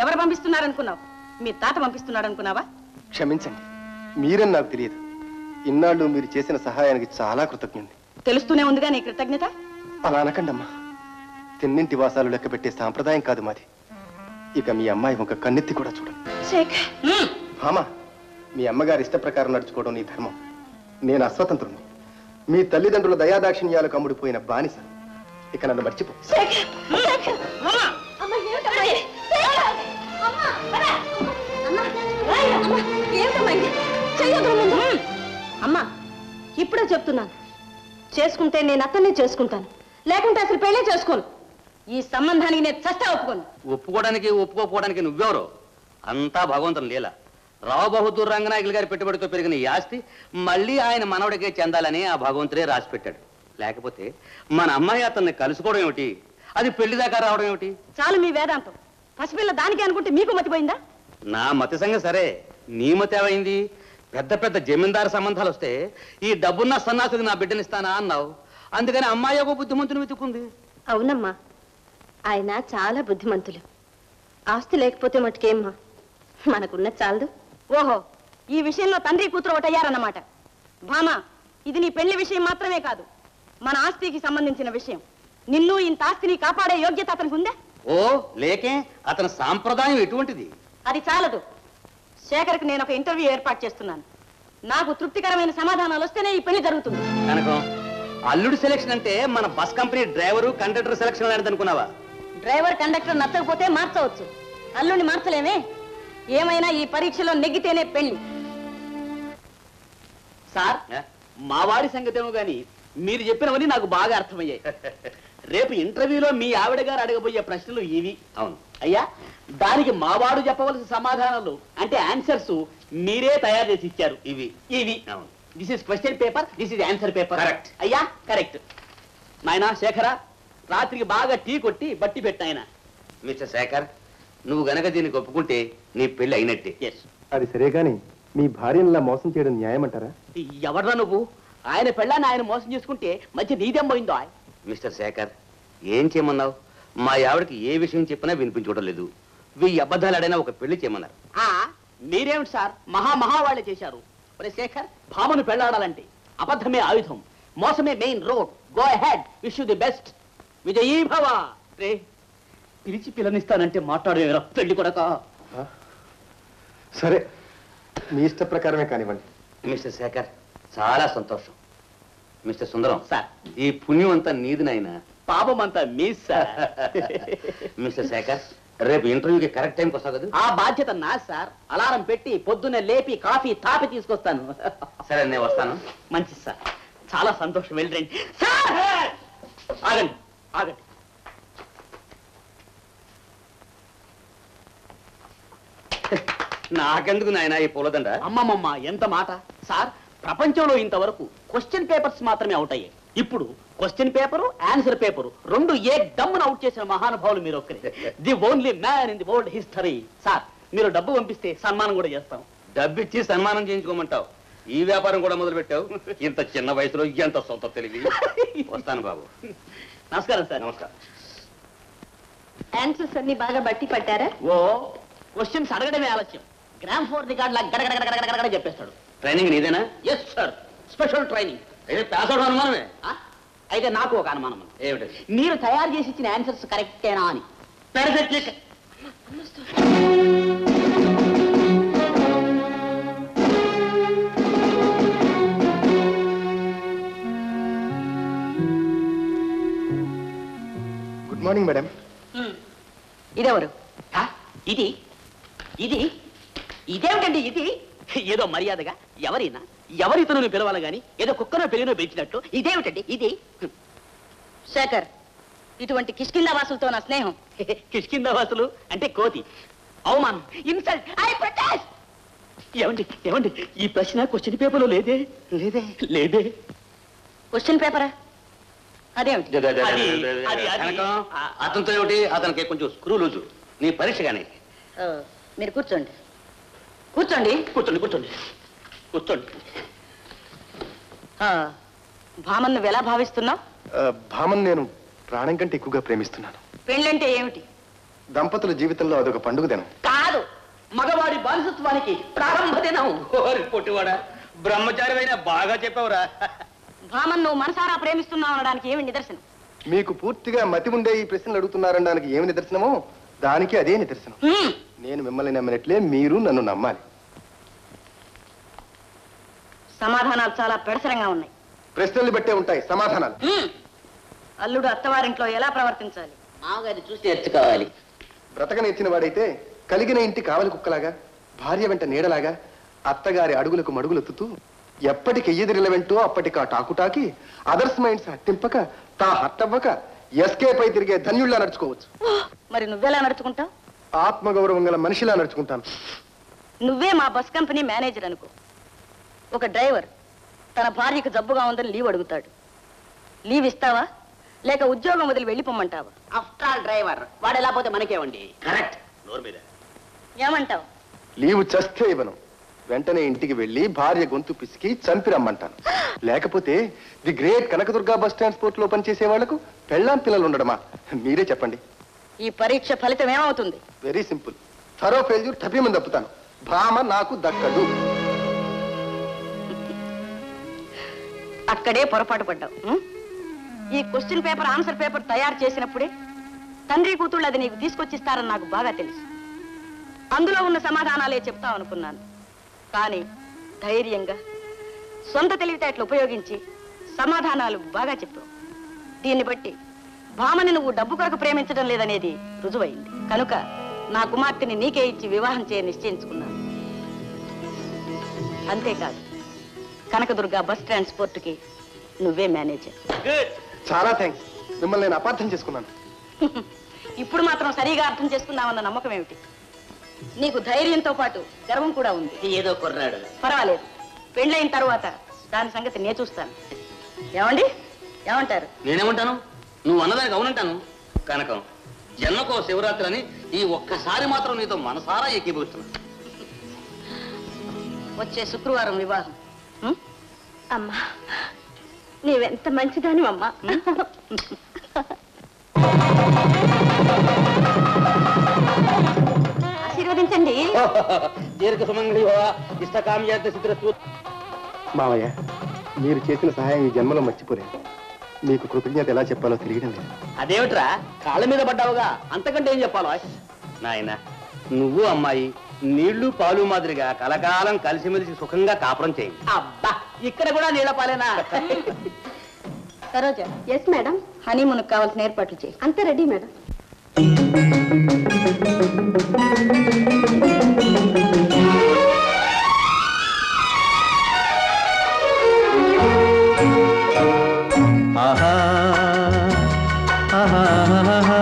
Speaker 6: ఎవరు పంపిస్తున్నారనుకున్నావు? మీ తాత పంపిస్తున్నాడు అనుకున్నావా?
Speaker 1: క్షమించండి, మీరని నాకు తెలియదు. ఇన్నాళ్ళు మీరు చేసిన సహాయానికి చాలా కృతజ్ఞుడి.
Speaker 6: తెలుస్తూనే ఉందిగా నీ కృతజ్ఞత.
Speaker 1: అలా అనకండమ్మా, తిన్నింటి వాసాలు లెక్క పెట్టే సాంప్రదాయం కాదు మాది. ఇక మీ అమ్మాయి ఒక కన్నెత్తి కూడా చూడండి. భామ, మీ అమ్మగారి ఇష్ట ప్రకారం నడుచుకోవడం నీ ధర్మం. నేను అస్వతంత్రుణ్ణి. మీ తల్లిదండ్రుల దయాదాక్షిణ్యాలకు అమ్ముడిపోయిన బానిస. ఇక నన్ను మర్చిపో.
Speaker 3: అమ్మా, ఇప్పుడే చెప్తున్నాను, చేసుకుంటే నేను అతన్నే చేసుకుంటాను, లేకుంటే అసలు పెళ్ళే చేసుకోను.
Speaker 6: ఈ సంబంధానికి నేను చస్తా ఒప్పుకోను.
Speaker 2: ఒప్పుకోవడానికి ఒప్పుకోకపోవడానికి నువ్వెవరో? అంతా భగవంతుని లీల. రావు బహదూర్ రంగనాయకులు గారి పెట్టుబడితో పెరిగిన ఈ ఆస్తి మళ్ళీ ఆయన మనవడికే చెందాలని ఆ భగవంతుడే రాసి పెట్టాడు. లేకపోతే మన అమ్మాయి అతన్ని కలుసుకోవడం ఏమిటి, అది పెళ్లి దాకా రావడం ఏమిటి?
Speaker 6: చాలు మీ వేదాంతం. పసిపిల్ల దానికి అనుకుంటే మీకు మతిపోయిందా?
Speaker 2: నా మతి సంగతి సరే, నీ మతి ఏమైంది? పెద్ద పెద్ద జమీందారు సంబంధాలు వస్తే ఈ డబ్బున్న సన్నాసులకు నా బిడ్డనిస్తానా అన్నావు. అందుకని అమ్మాయి ఒక బుద్ధిమంతుని వెతుక్కుంది.
Speaker 3: అవునమ్మా, ఆయన చాలా బుద్ధిమంతులు. ఆస్తి లేకపోతే మటుకేమ్మా, మనకున్న చాలదు.
Speaker 6: ఓహో, ఈ విషయంలో తండ్రి కూతురు ఒకటయ్యారన్నమాట. భామ, ఇది నీ పెళ్లి విషయం మాత్రమే కాదు, మన ఆస్తికి సంబంధించిన విషయం. నిన్ను ఇంత ఆస్తిని కాపాడే యోగ్యత అతనికి ఉందే?
Speaker 2: ఓ లేకే, అతని సాంప్రదాయం ఎటువంటిది?
Speaker 6: అది చాలదు. శేఖర్కి నేను ఒక ఇంటర్వ్యూ ఏర్పాటు చేస్తున్నాను. నాకు తృప్తికరమైన సమాధానాలు వస్తేనే ఈ పెళ్లి జరుగుతుంది.
Speaker 2: కనుక అల్లుడి సెలక్షన్ అంటే మన bus company driver conductor selection లాంటిది అనుకున్నావా?
Speaker 6: డ్రైవర్ కండక్టర్ నచ్చకపోతే మార్చవచ్చు, అల్లుడిని మార్చలేమే. ఏమైనా ఈ పరీక్షలో నెగ్గితేనే పెళ్లి.
Speaker 2: సార్, మా వాడి సంగతేమో గాని మీరు చెప్పినవని నాకు బాగా అర్థమయ్యాయి. రేపు ఇంటర్వ్యూలో మీ ఆవిడ గారు అడగబోయే ప్రశ్నలు ఇవి. అవును అయ్యా, దానికి మావాడు చెప్పవలసిన సమాధానాలు అంటే ఆన్సర్స్ మీరే తయారు చేసి ఇచ్చారు. ఇవి ఇవి అవును. This is question paper, this is answer paper. Correct అయ్యా, కరెక్ట్. నాయనా శేఖర, రాత్రికి బాగా టీ కొట్టి బట్టి పెట్టాయన.
Speaker 10: మిస్టర్ శేఖర్, నువ్వు గనక దీనికి ఒప్పుకుంటే నీ పెళ్లి అయినట్టే.
Speaker 1: అది సరే గాని మీ భార్యను మోసం చేయడం న్యాయమంటారా?
Speaker 2: ఎవర్రా నువ్వు? ఆయన పెళ్ళాన్ని ఆయన మోసం చేసుకుంటే మధ్య నీదేం పోయిందో?
Speaker 10: మిస్టర్ శేఖర్, ఏం చేయమన్నావు? మా ఆవిడకి ఏ విషయం చెప్పినా వినిపించుకోవడం లేదు. వెయ్యి అబద్ధాలు ఆడైనా ఒక పెళ్లి చేయమన్నారు.
Speaker 2: మీరేమిటి సార్, మహా వాళ్ళే చేశారు. ఒరే శేఖర్, భామను పెళ్ళాడాలంటే అబద్ధమే ఆయుధం, మోసమే main road. Go ahead, wish you the best. విజయీ భవ. రే, పిలిచి పిల్లనిస్తానంటే మాట్లాడేవరా పెళ్లి కొడక?
Speaker 1: సరే, మీ ఇష్ట ప్రకారమే కానివ్వండి.
Speaker 10: మిస్టర్ శేఖర్, చాలా సంతోషం. మిస్టర్ సుందరం
Speaker 2: సార్,
Speaker 10: ఈ పుణ్యం అంతా నీది నాయనా.
Speaker 2: పాపం అంతా మీ సార్.
Speaker 10: మిస్టర్ శేఖర్, రేపు ఇంటర్వ్యూకి కరెక్ట్ టైంకి వస్తావు కదా?
Speaker 2: ఆ బాధ్యత నా సార్. అలారం పెట్టి పొద్దున్నే లేపి కాఫీ తాపి తీసుకొస్తాను.
Speaker 10: సరే, నేను వస్తాను.
Speaker 2: మంచిది సార్, చాలా సంతోషం. వెళ్ళండి సార్. ఆగండి ఆగండి.
Speaker 10: నాకెందుకు నాయనా ఈ పూలదండ?
Speaker 2: అమ్మమ్మమ్మ, ఎంత మాట సార్. ప్రపంచంలో ఇంతవరకు క్వశ్చన్ పేపర్స్ మాత్రమే అవుట్ అయ్యాయి. ఇప్పుడు క్వశ్చన్ పేపరు, ఆన్సర్ పేపరు రెండు ఏ దమ్మును అవుట్ చేసిన మహానుభావులు మీరు ఒక్కరే. The only man in the world history. Sir, మీరు డబ్బు పంపిస్తే సన్మానం కూడా చేస్తాం.
Speaker 10: డబ్బిచ్చి సన్మానం చేయించుకోమంటావు? ఈ వ్యాపారం కూడా మొదలు పెట్టావు? ఇంత చిన్న వయసులో ఎంత సొంత తెలివి. వస్తాను బాబు.
Speaker 2: నమస్కారం సార్.
Speaker 10: నమస్కారం.
Speaker 3: ఆన్సర్స్ అన్ని బాగా బట్టి పట్టారా?
Speaker 2: ఓ, క్వశ్చన్స్ అడగడమే ఆలస్యం. గ్రామ్ ఫోర్ రికార్డ్ లా గడగడ చెప్పేస్తాడు.
Speaker 10: ట్రైనింగ్ నీదేనా?
Speaker 2: Yes sir, special training.
Speaker 10: అయితే పాస్ అవడం అనుమానమే.
Speaker 2: అయితే నాకు ఒక అనుమానం.
Speaker 10: ఏమిటి?
Speaker 2: మీరు తయారు చేసి ఇచ్చిన ఆన్సర్స్ కరెక్టేనా అని. పెర్ఫెక్ట్లీ.
Speaker 1: Good morning madam.
Speaker 6: ఇదెవరు?
Speaker 2: ఇది ఇది ఇదేమిటండి? ఇది ఏదో మర్యాదగా ఎవరైనా ఎవరితను పిలవాలి గాని ఏదో కుక్కనో పెళ్లినో పిలిచినట్టు ఇదేమిటండి? ఇది
Speaker 6: శేఖర్, ఇటువంటి కిష్కిందావాసులతో నా స్నేహం.
Speaker 2: కిష్కిందవాసులు అంటే కోతి. అవమానం, ఇన్సల్ట్, ఐ ప్రొటెస్ట్. ఏమండి ఏమండి, ఈ ప్రశ్న క్వశ్చన్ పేపర్లో లేదే. లేదే లేదే.
Speaker 6: క్వశ్చన్ పేపరా? అదేమిటి?
Speaker 10: అతనితో ఏమిటి? అతనికి కొంచెం స్క్రూ లూజు. నీ పరీక్ష కానీ.
Speaker 6: మీరు కూర్చోండి కూర్చోండి
Speaker 2: కూర్చోండి కూర్చోండి కూర్చోండి.
Speaker 6: భామన్ నువ్వు ఎలా భావిస్తున్నావు?
Speaker 1: భామన్ నేను ప్రాణం కంటే ఎక్కువగా ప్రేమిస్తున్నాను.
Speaker 6: పెళ్ళంటే ఏమిటి?
Speaker 1: దంపతుల జీవితంలో అదొక పండుగ దినం.
Speaker 2: కాదు, మగవాడి బానిసత్వానికి ప్రారంభ దినం.
Speaker 10: పొట్టివాడా, బ్రహ్మచారి బాగా చెప్పావురా.
Speaker 6: భామన్ నువ్వు మనసారా ప్రేమిస్తున్నావు అనడానికి ఏమి నిదర్శనం?
Speaker 1: మీకు పూర్తిగా మతి ఉండే ఈ ప్రశ్నలు అడుగుతున్నారనడానికి ఏమి నిదర్శనమో దానికి అదే నిదర్శనం. నేను మిమ్మల్ని నమ్మినట్లే మీరు నన్ను నమ్మాలి.
Speaker 6: సమాధానాలు చాలా పెడసరంగా ఉన్నాయి.
Speaker 1: ప్రశ్నల్ని బట్టే ఉంటాయి సమాధానాలు.
Speaker 6: అల్లుడు అత్తవారింట్లో ఎలా ప్రవర్తించాలి?
Speaker 2: మామగారిని చూసి నేర్చుకోవాలి.
Speaker 1: బ్రతక నేర్చిన వాడైతే కలిగిన ఇంటి కావలి కుక్కలాగా, భార్య వెంట నీడలాగా, అత్తగారి అడుగులకు మడుగులెత్తుతూ ఎప్పటికి ఎయ్యదిరిలవెంటో అప్పటికి ఆ టాకుటాకి అదర్స్ మైండ్స్ హట్టింపక తా హట్టవ్వక ఎస్కేప్ అయి తిరిగే ధన్యుల్లా నడుచుకోవచ్చు.
Speaker 6: మరి నువ్వెలా నడుచుకుంటావు?
Speaker 1: ఆత్మగౌరవం గల మనిషిలా నడుచుకుంటాను.
Speaker 6: నువ్వే మా బస్ కంపెనీ మేనేజర్ అనుకో. ఒక డ్రైవర్ తన భార్యకు జబ్బుగా ఉందని లీవ్ అడుగుతాడు. లీవ్ ఇస్తావా లేక ఉద్యోగం వదిలి వెళ్ళిపోమ్మంటావా?
Speaker 2: ఆఫ్టర్ ఆల్ డ్రైవర్, వాడు ఎలా పోతే మనకేమండి.
Speaker 10: కరెక్ట్. నోరు మీద
Speaker 6: ఏమంటావు?
Speaker 1: లీవు చస్తే ఇవ్వను. వెంటనే ఇంటికి వెళ్ళి భార్య గొంతు పిసికి చంపి రమ్మంటాను. లేకపోతే the great Kanakadurga bus transport లో పనిచేసే వాళ్లకు పెళ్ళాం పిల్లలు ఉండడమా? మీరే చెప్పండి.
Speaker 6: ఈ పరీక్ష ఫలితం ఏమవుతుంది?
Speaker 1: Very simple. థరో ఫెయిల్యూర్ తప్పిమని తప్పుతాను. భామ నాకు దక్కదు.
Speaker 6: అక్కడే పొరపాటు పడ్డావు. ఈ క్వశ్చన్ పేపర్ ఆన్సర్ పేపర్ తయారు చేసినప్పుడే తండ్రి కూతుళ్ళు అది నీకు తీసుకొచ్చిస్తారని నాకు బాగా తెలుసు. అందులో ఉన్న సమాధానాలే చెప్తావు అనుకున్నాను. కానీ ధైర్యంగా సొంత తెలివితేటలు ఉపయోగించి సమాధానాలు బాగా చెప్పావు. దీన్ని బట్టి భామని నువ్వు డబ్బు కొరకు ప్రేమించడం లేదనేది రుజువైంది. కనుక నా కుమార్తెని నీకే ఇచ్చి వివాహం చేయ నిశ్చయించుకున్నాను. అంతేకాదు, కనకదుర్గ బస్ ట్రాన్స్పోర్ట్ కి నువ్వే మేనేజర్.
Speaker 1: చాలా థ్యాంక్స్. మిమ్మల్ని నేను అపార్థం చేసుకున్నాను.
Speaker 6: ఇప్పుడు మాత్రం సరిగా అర్థం చేసుకున్నావన్న నమ్మకం ఏమిటి? నీకు ధైర్యంతో పాటు గర్వం కూడా ఉంది.
Speaker 2: ఏదో కొర్రాడు.
Speaker 6: పర్వాలేదు, పెళ్ళైన తర్వాత దాని సంగతి నేను చూస్తాను. ఏమండి, ఏమంటారు?
Speaker 10: నేనేమంటాను? నువ్వు అన్నదానికి అవునంటాను. కనకం, జన్మకో శివరాత్రి అని ఈ ఒక్కసారి మాత్రం నీతో మనసారా ఏకీభవిస్తున్నా.
Speaker 6: వచ్చే శుక్రవారం వివాహం.
Speaker 3: అమ్మా, నీవెంత మంచిదాని అమ్మా.
Speaker 6: ఆశీర్వదించండి.
Speaker 10: దీర్ఘ సుమంగళి ఇష్టకామ్యార్థ చిత్రస్సు.
Speaker 1: మావయ్య, మీరు చేసిన సహాయం ఈ జన్మలో మర్చిపోలేదు. మీకు కృతజ్ఞత ఎలా చెప్పాలో తెలియడం లేదు.
Speaker 2: అదేమిట్రా, కాళ్ళ మీద పడ్డావుగా, అంతకంటే ఏం చెప్పాలో?
Speaker 10: నాయన, నువ్వు అమ్మాయి నీళ్లు పాలు మాదిరిగా కలకాలం కలిసిమెలిసి సుఖంగా కాపురం చేయండి.
Speaker 2: అబ్బా, ఇక్కడ కూడా నీళ్ళ పాలేనా?
Speaker 6: సరోజ.
Speaker 3: Yes madam.
Speaker 6: హనీమూన్కి కావాల్సిన ఏర్పాట్లు చేయి.
Speaker 3: అంతే రెడీ మేడం.
Speaker 8: ఆహా ఆహా ఆహా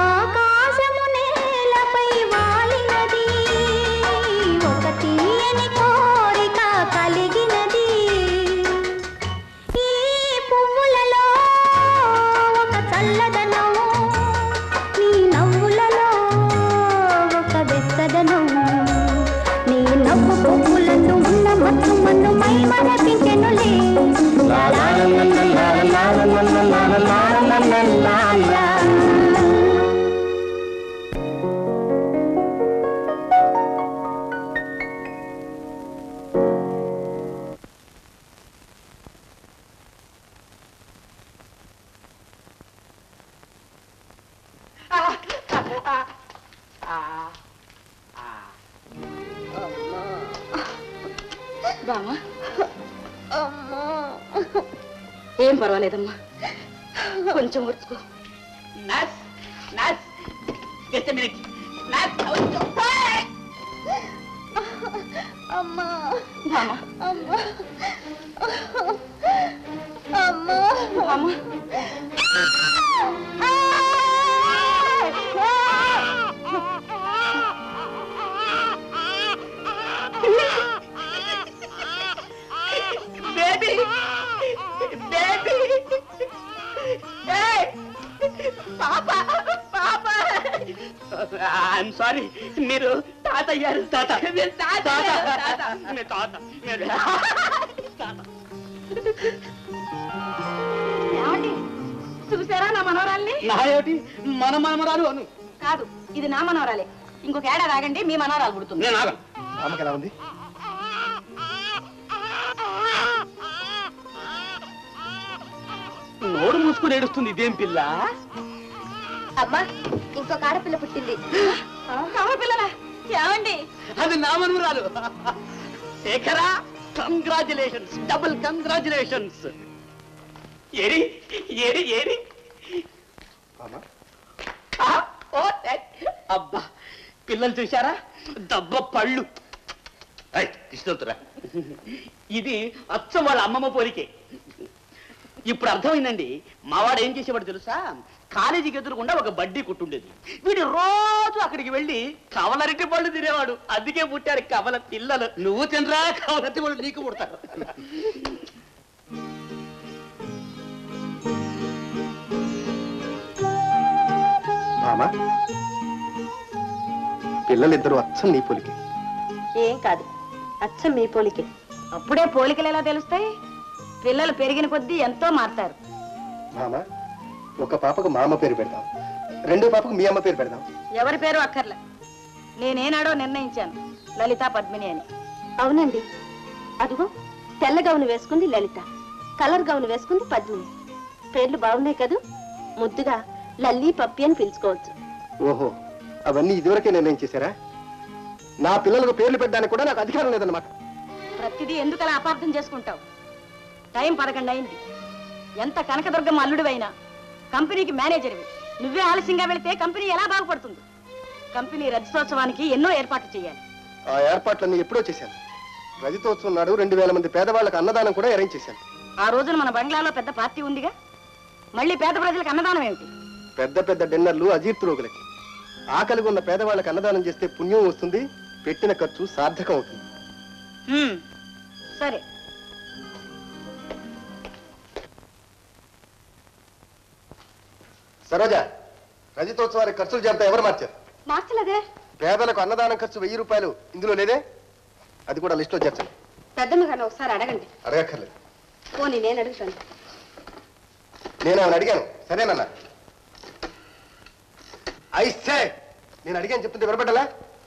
Speaker 9: ఆకాశము నేలపై వాలినది మన్ను మై మరపించెనులే లా లా లా లా లా లా లా లా లా లా లా లా.
Speaker 6: బామా ఏం పర్వాలేదమ్మా, కొంచెం ఊర్చుకో.
Speaker 2: Nurse nurse just minute nurse
Speaker 3: అమ్మా
Speaker 6: బామా
Speaker 3: అమ్మా అమ్మా
Speaker 6: బామా
Speaker 2: బేబీ బేబీ పాప పాప ఐఎమ్ సారీ, మీరు తాత అయ్యారు. తాత తాత తాత తాత మీరు తాత.
Speaker 6: ఏమండి చూసారా నా మనవరాల్ని?
Speaker 2: నా ఏమిటి మన మనమరాలు అను.
Speaker 6: కాదు, ఇది నా మనవరాలే. ఇంకొక ఏడాది ఆగండి, మీ మనవరాలు పుడుతుంది.
Speaker 2: నేను ఆగను.
Speaker 1: అమ్మకి ఎలా ఉంది?
Speaker 2: నోరు మూసుకుని ఏడుస్తుంది. ఇదేం పిల్ల?
Speaker 3: అమ్మా ఇంకొక ఆడపిల్ల పుట్టింది.
Speaker 6: పిల్లలా? ఏమండి
Speaker 2: అది నా మనవరాలు. శేఖరా, కంగ్రాచులేషన్స్, డబుల్ కంగ్రాచులేషన్స్. ఏరి ఏరి ఏరి. అబ్బా, పిల్లలు చూశారా? దబ్బ పళ్ళు.
Speaker 10: తీసుకెళ్తురా.
Speaker 2: ఇది అచ్చం వాళ్ళ అమ్మమ్మ పోలికే. ఇప్పుడు అర్థమైందండి. మావాడు ఏం చేసేవాడు తెలుసా? కాలేజీకి ఎదురుకుండా ఒక బడ్డీ కుట్టుండేది. వీడు రోజు అక్కడికి వెళ్ళి కవలరటి పళ్ళు తినేవాడు. అందుకే పుట్టారు కవల పిల్లలు.
Speaker 10: నువ్వు తినరా, కావాలంటే వాళ్ళు నీకు పుడతారు.
Speaker 1: మామా పిల్లలిద్దరూ అచ్చం నీ పోలికే.
Speaker 6: ఏం కాదు, అచ్చం మీ పోలికే. అప్పుడే పోలికలు ఎలా తెలుస్తాయి? పిల్లలు పెరిగిన కొద్దీ ఎంతో మారుతారు.
Speaker 1: మామా ఒక పాపకు మా అమ్మ పేరు పెడదాం, రెండో పాపకు మీ అమ్మ పేరు పెడదాం.
Speaker 6: ఎవరి పేరు అక్కర్లే. నేనేనాడో నిర్ణయించాను, లలిత పద్మిని అని.
Speaker 3: అవునండి, అదిగో తెల్ల గౌను వేసుకుంది లలిత, కలర్ గౌను వేసుకుంది పద్మిని. పేర్లు బాగున్నాయి కదూ. ముద్దుగా లల్లి పప్పి అని పిలుచుకోవచ్చు.
Speaker 1: ఓహో, అవన్నీ ఇదివరకే నిర్ణయం చేశారా? నా పిల్లలకు పేర్లు పెట్టడానికి కూడా నాకు అధికారం లేదన్నమాట.
Speaker 6: ప్రతిదీ ఎందుకు అలా అపార్థం చేసుకుంటావు? టైం 11 అయింది. ఎంత కనకదుర్గం అల్లుడివైనా కంపెనీకి మేనేజర్వి. నువ్వే ఆలస్యంగా వెళితే కంపెనీ ఎలా బాగుపడుతుంది? కంపెనీ రజతోత్సవానికి ఎన్నో ఏర్పాట్లు చేయాలి.
Speaker 1: ఆ ఏర్పాట్లన్నీ ఎప్పుడో చేశాను. రజతోత్సవం నాడు 2000 మంది పేదవాళ్ళకి అన్నదానం కూడా అరేంజ్ చేశాను.
Speaker 6: ఆ రోజున మన బంగ్లాలో పెద్ద పార్టీ ఉందిగా, మళ్ళీ పేద ప్రజలకు అన్నదానం ఏమిటి?
Speaker 1: పెద్ద పెద్ద డిన్నర్లు అజీర్తి రోగులకి. ఆకలిగా ఉన్న పేదవాళ్ళకి అన్నదానం చేస్తే పుణ్యం వస్తుంది, పెట్టిన ఖర్చు సార్థకం అవుతుంది.
Speaker 6: సరే.
Speaker 1: సరోజ, రజతోత్సవానికి ఖర్చులు జాబితా ఎవరు మార్చారు?
Speaker 3: మార్చలేదే.
Speaker 1: పేదలకు అన్నదానం ఖర్చు 1000 రూపాయలు ఇందులో లేదే? అది కూడా లిస్టులో చేర్చండి.
Speaker 3: పెద్దమ్మ గారిని ఒకసారి అడగండి.
Speaker 1: అడగక్కర్లేదు.
Speaker 3: పోనీ నేను అడుగుతాను.
Speaker 1: నేను ఆమెను అడిగాను, సరేనన్నా. ఐసే నేను అడిగాను చెప్తుంటే వినపడ్డలా?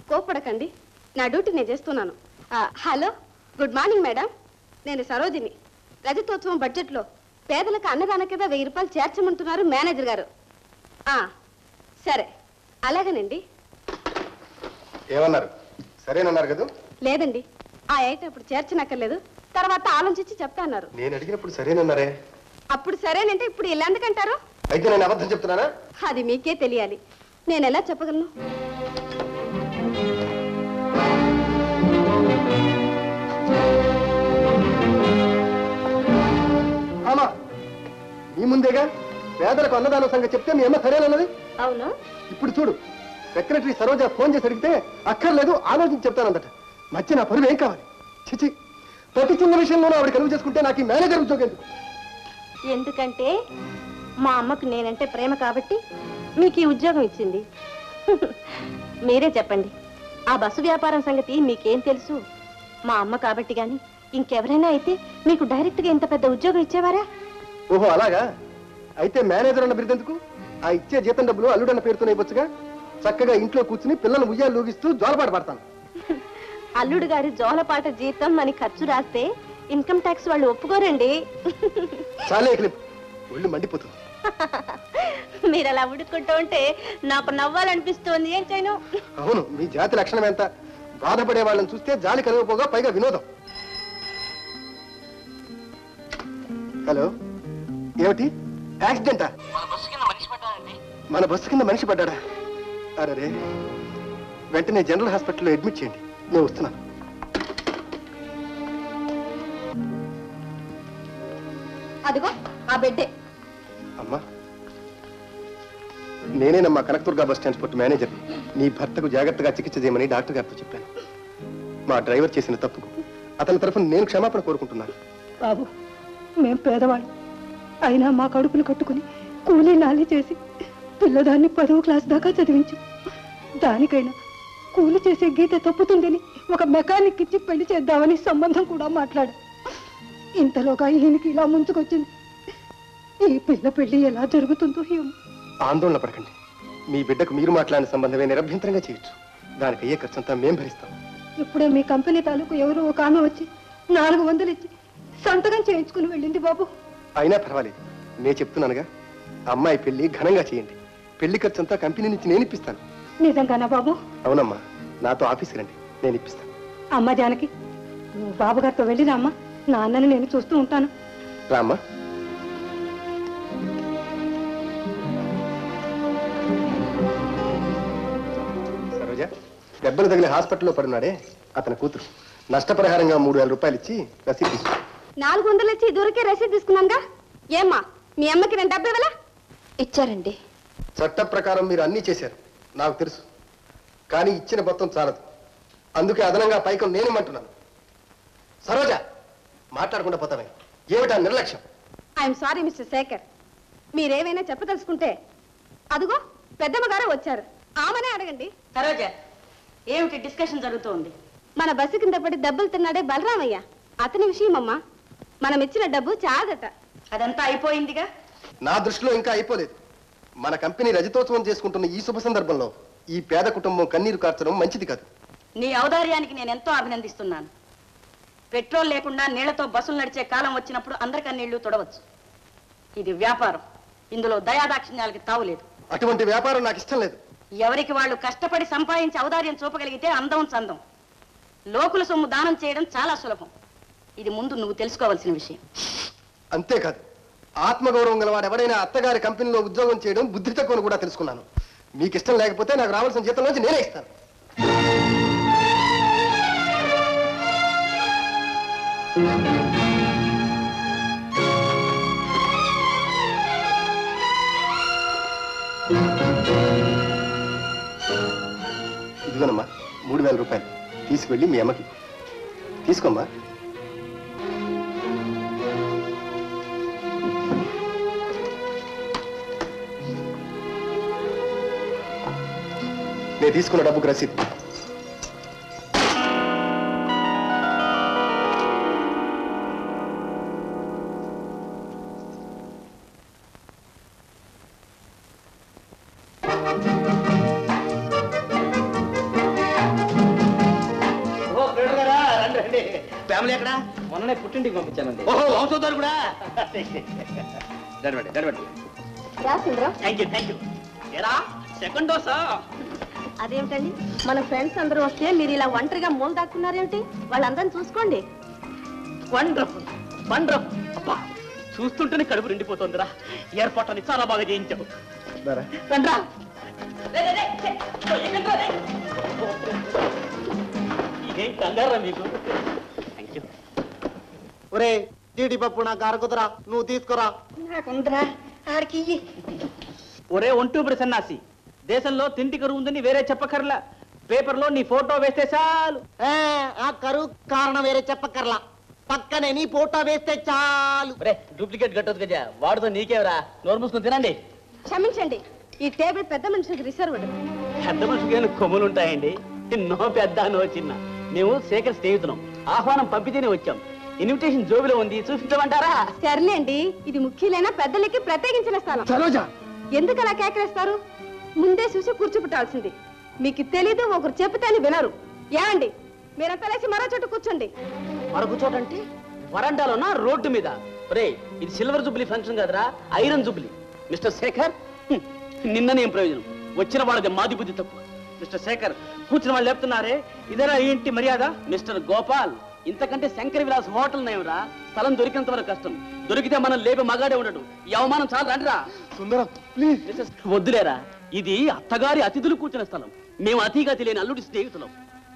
Speaker 3: కోపడకండి, నా డ్యూటీ నేను చేస్తున్నాను. Hello, good morning madam. నేను సరోజిని. రజతోత్సవం బడ్జెట్లో పేదలకు అన్నదానం కింద 1000 రూపాయలు చేర్చమంటున్నారు మేనేజర్ గారు. సరే, అలాగేనండి.
Speaker 1: ఏమన్నారు? సరేనన్నారు కదా?
Speaker 3: లేదండి, ఆ ఐటమ్ ఇప్పుడు చేర్చనక్కర్లేదు, తర్వాత ఆలోచించి చెప్తా అన్నారు.
Speaker 1: నేను అడిగినప్పుడు సరేనన్నారే.
Speaker 3: అప్పుడు సరేనంటే ఇప్పుడు ఇలా ఎందుకంటారు?
Speaker 1: అయితే నేను అబద్ధం చెప్తున్నానా?
Speaker 3: అది మీకే తెలియాలి, నేను ఎలా చెప్పగలను?
Speaker 1: అమ్మా, మీ ముందేగా పేదలకు అన్నదానం సంగతి చెప్తే మీ అమ్మ సరేనన్నది.
Speaker 3: అవును.
Speaker 1: ఇప్పుడు చూడు, సెక్రటరీ సరోజ ఫోన్ చేసి అడిగితే అక్కర్లేదు ఆలోచించి చెప్తానందట. మధ్య నా పరువు ఏం కావాలి? చిచి, ప్రతి చిన్న విషయంలోనూ ఆవిడ కలుగు చేసుకుంటే నాకు ఈ మేనేజర్ ఉద్యోగం ఎందుకు?
Speaker 3: ఎందుకంటే మా అమ్మకు నేనంటే ప్రేమ కాబట్టి మీకు ఈ ఉద్యోగం ఇచ్చింది. మీరే చెప్పండి, ఆ బస్సు వ్యాపారం సంగతి మీకేం తెలుసు? మా అమ్మ కాబట్టి గాని
Speaker 6: ఇంకెవరైనా అయితే మీకు డైరెక్ట్ గా ఇంత పెద్ద ఉద్యోగం ఇచ్చేవారా?
Speaker 1: ఓహో అలాగా? అయితే మేనేజర్ అన్న బిరుదెందుకు? ఆ ఇచ్చే జీతం డబ్బులు అల్లుడన్న పేరుతో ఇవ్వచ్చుగా. చక్కగా ఇంట్లో కూర్చుని పిల్లలు ఉయ్యాలు లూగిస్తూ జోలపాట పడతాను.
Speaker 6: అల్లుడు గారి జోలపాట జీతం అని ఖర్చు రాస్తే ఇన్కమ్ ట్యాక్స్ వాళ్ళు ఒప్పుకోరండి.
Speaker 1: చాలే క్లిప్, ఒళ్ళు మండిపోతుంది.
Speaker 6: మీరు అలా ఉడుకుంటూ ఉంటే నాకు నవ్వాలనిపిస్తోంది. ఏం చేయను?
Speaker 1: అవును, మీ జాతి లక్షణం ఎంత? బాధపడే వాళ్ళని చూస్తే జాలి కలగపోగా పైగా వినోదం. హలో, ఏమిటి యాక్సిడెంటా? మన బస్సు కింద మనిషి పడ్డా? అరే, వెంటనే జనరల్ హాస్పిటల్లో అడ్మిట్ చేయండి. నేను వస్తున్నాను.
Speaker 6: అదిగో ఆ బెడ్డే.
Speaker 1: అమ్మా, నేనేనమ్మా కనకదుర్గా బస్ ట్రాన్స్పోర్ట్ మేనేజర్. నీ భర్తకు జాగ్రత్తగా చికిత్స చేయమని డాక్టర్ గారితో చెప్పాను. మా డ్రైవర్ చేసిన తప్పుకు అతని తరఫున నేను క్షమాపణ కోరుకుంటున్నాను.
Speaker 5: బాబు, మేం పేదవాళ్ళు అయినా మా కడుపులు కట్టుకుని కూలీ నాలి చేసి పిల్లదాన్ని 10వ క్లాస్ దాకా చదివించు. దానికైనా కూలి చేసే గీత తప్పుతుందని ఒక మెకానిక్ ఇచ్చి పెళ్లి చేద్దామని సంబంధం కూడా మాట్లాడు. ఇంతలోగా ఈయనకి ఇలా ముంచుకొచ్చింది. ఈ పిల్ల పెళ్లి ఎలా జరుగుతుందో ఏమో.
Speaker 1: ఆందోళన పడకండి. మీ బిడ్డకు మీరు మాట్లాడిన సంబంధమే నిరభ్యంతరంగా చేయొచ్చు. దానికి అయ్యే ఖర్చంతా మేం భరిస్తాం.
Speaker 5: ఇప్పుడే మీ కంపెనీ తాలూకు ఎవరో ఒక ఆమె వచ్చి 400 ఇచ్చి సంతకం చేయించుకుని వెళ్ళింది బాబు.
Speaker 1: అయినా పర్వాలేదు, నేను చెప్తున్నానుగా. అమ్మాయి పెళ్లి ఘనంగా చేయండి. పెళ్లి ఖర్చంతా కంపెనీ నుంచి నేను ఇప్పిస్తాను.
Speaker 5: నిజంగానా బాబు?
Speaker 1: అవునమ్మా, నాతో ఆఫీస్కి రండి, నేను ఇప్పిస్తాను.
Speaker 5: అమ్మ జానకి, నువ్వు బాబుగారితో వెళ్ళిరా అమ్మా. నాన్నని నేను చూస్తూ ఉంటాను.
Speaker 1: రామ్మా. సరోజ, దెబ్బలు తగిలి హాస్పిటల్లో పడున్నాడే, అతని కూతురు. నష్టపరిహారంగా 3000 రూపాయలు ఇచ్చి రసీదు తీసుకో.
Speaker 3: 400 ఇచ్చి దూరకే రసీదు తీసుకున్నాగా. ఏమ్మా, మీ అమ్మకి నేను డబ్బు ఇవ్వలా?
Speaker 6: ఇచ్చారండి.
Speaker 1: చట్ట ప్రకారం మీరు అన్నీ చేశారు, నాకు తెలుసు. కానీ ఇచ్చిన మొత్తం చాలదు. అందుకే అదనంగా పైకం నేనేమంటున్నాను. సరోజ, మాట్లాడకుండా పోతామే. ఏమిటా నిర్లక్ష్యం?
Speaker 3: I'm sorry mister Shekhar. మీరేమైనా చెప్పదలుచుకుంటే అదిగో పెద్దమ్మ గారు వచ్చారు, ఆమెనే అడగండి.
Speaker 6: సరోజా, ఏమిటి డిస్కషన్ జరుగుతోంది?
Speaker 3: మన బస్సు కింద పడి డబ్బులు తిన్నాడే బలరామయ్య, అతని విషయమమ్మా. మనం ఇచ్చిన డబ్బు చాదట.
Speaker 6: అదంతా అయిపోయిందిగా.
Speaker 1: నా దృష్టిలో ఇంకా అయిపోలేదు. మన కంపెనీ రజతోత్సవం చేసుకుంటున్న ఈ శుభ సందర్భంలో ఈ పేద కుటుంబం కన్నీరు కార్చడం మంచిది కాదు.
Speaker 6: నీ ఔదార్యానికి నేను ఎంతో అభినందిస్తున్నాను. పెట్రోల్ లేకుండా నీళ్లతో బస్సులు నడిచే కాలం వచ్చినప్పుడు అందరికీ నీళ్లు తొడవచ్చు. ఇది వ్యాపారం, ఇందులో దయాదాక్షిణ్యాలకి తావులేదు.
Speaker 1: అటువంటి వ్యాపారం నాకు ఇష్టం లేదు.
Speaker 6: ఎవరికి వాళ్ళు కష్టపడి సంపాదించి ఔదార్యం చూపగలిగితే అందం చందం. లోకుల సొమ్ము దానం చేయడం చాలా సులభం. ఇది ముందు నువ్వు తెలుసుకోవాల్సిన విషయం.
Speaker 1: అంతేకాదు, ఆత్మగౌరవం గలవాడు ఎవడైనా అత్తగారి కంపెనీలో ఉద్యోగం చేయడం బుద్ధి తక్కువని కూడా తెలుసుకున్నాను. మీకు ఇష్టం లేకపోతే నాకు రావాల్సిన జీతంలోంచి నేనే ఇస్తాను. ఇదిగోనమ్మా 3000 రూపాయలు. తీసుకువెళ్ళి మీ అమ్మకి తీసుకోమ్మా. నేను తీసుకున్న డబ్బుకు రసీదు.
Speaker 2: ఫ్యామిలీ ఎక్కడ?
Speaker 7: మొన్ననే పుట్టింటికి పంపించానండి.
Speaker 2: ఓహో, వంశోద్ధారు కూడా. Thank you. ఏరా, సెకండ్ డోసా?
Speaker 3: అదేమిటండి, మన ఫ్రెండ్స్ అందరూ వస్తే మీరు ఇలా ఒంటరిగా మూల దాక్కున్నారేమిటి? వాళ్ళందరినీ చూసుకోండి.
Speaker 2: Wonderful, wonderful. అబ్బా, చూస్తుంటేనే కడుపు నిండిపోతుందిరా. ఏర్పాటు అని చాలా బాగా చేయించావు. రండ్రా. ఇదేం కంగారా మీకు? Thank you.
Speaker 11: ఒరే, జీడిపప్పు నాకు అరకుదురా, నువ్వు తీసుకురా.
Speaker 5: నాకుందరా ఆడికి.
Speaker 2: ఒరే ఒంటూపురి సన్నాసి, దేశంలో తిండి కరువు ఉందని వేరే చెప్పకర్లా. పేపర్లో నీ ఫోటో వేస్తే చాలు.
Speaker 11: ఆ కరువు కారణం వేరే చెప్పకర్లా, పక్కనే నీ ఫోటో వేస్తే చాలు.
Speaker 2: డూప్లికేట్ కట్టదు కదా, వాడుతో నీకేవరా. నోరు మూసుకుని తినండి.
Speaker 3: క్షమించండి, ఈ టేబుల్ పెద్ద మనుషులకు రిజర్వ్డ్.
Speaker 2: పెద్ద మనుషులు కొమ్ములు ఉంటాయండి. నో పెద్ద నో చిన్న. మేము శేఖర్ స్నేహితులం, ఆహ్వానం పంపితేనే వచ్చాం. ఇన్విటేషన్ జోబిలో ఉంది, చూపించమంటారా?
Speaker 3: సర్లేండి, ఇది ముఖ్యులైన పెద్దలకి ప్రత్యేకించిన స్థలం.
Speaker 1: సరోజ,
Speaker 3: ఎందుకు అలా కేకలేస్తారు? ముందే చూసి కూర్చోపెట్టాల్సింది. మీకు తెలీదు, ఒకరు చెప్తేనే వినరు. ఏమండి, మీరంతా లేచి మరో చోట కూర్చోండి.
Speaker 2: మరొక చోట అంటే వరండాలోనా, రోడ్డు మీద? రే, ఇది సిల్వర్ జూబ్లీ ఫంక్షన్ కదరా, ఐరన్ జూబ్లీ. మిస్టర్ శేఖర్, నిన్ననేం ప్రయోజనం? వచ్చిన వాళ్ళది మాది బుద్ధి తక్కువ. మిస్టర్ శేఖర్, కూర్చున్న వాళ్ళు లేపుతున్నారే, ఇదేనా ఏంటి మర్యాద? మిస్టర్ గోపాల్, ఇంతకంటే శంకర్ విలాస్ హోటల్ నేమరా. స్థలం దొరికినంత వరకు కష్టం, దొరికితే మనం లేపే మగాడే ఉండడు. ఈ అవమానం చాలు, రండిరా.
Speaker 1: సుందరం ప్లీజ్.
Speaker 2: వద్దులేరా, ఇది అత్తగారి అతిథులు కూర్చున్న స్థలం. మేము అతిగా తెలియని అల్లుడి స్నేహితులం.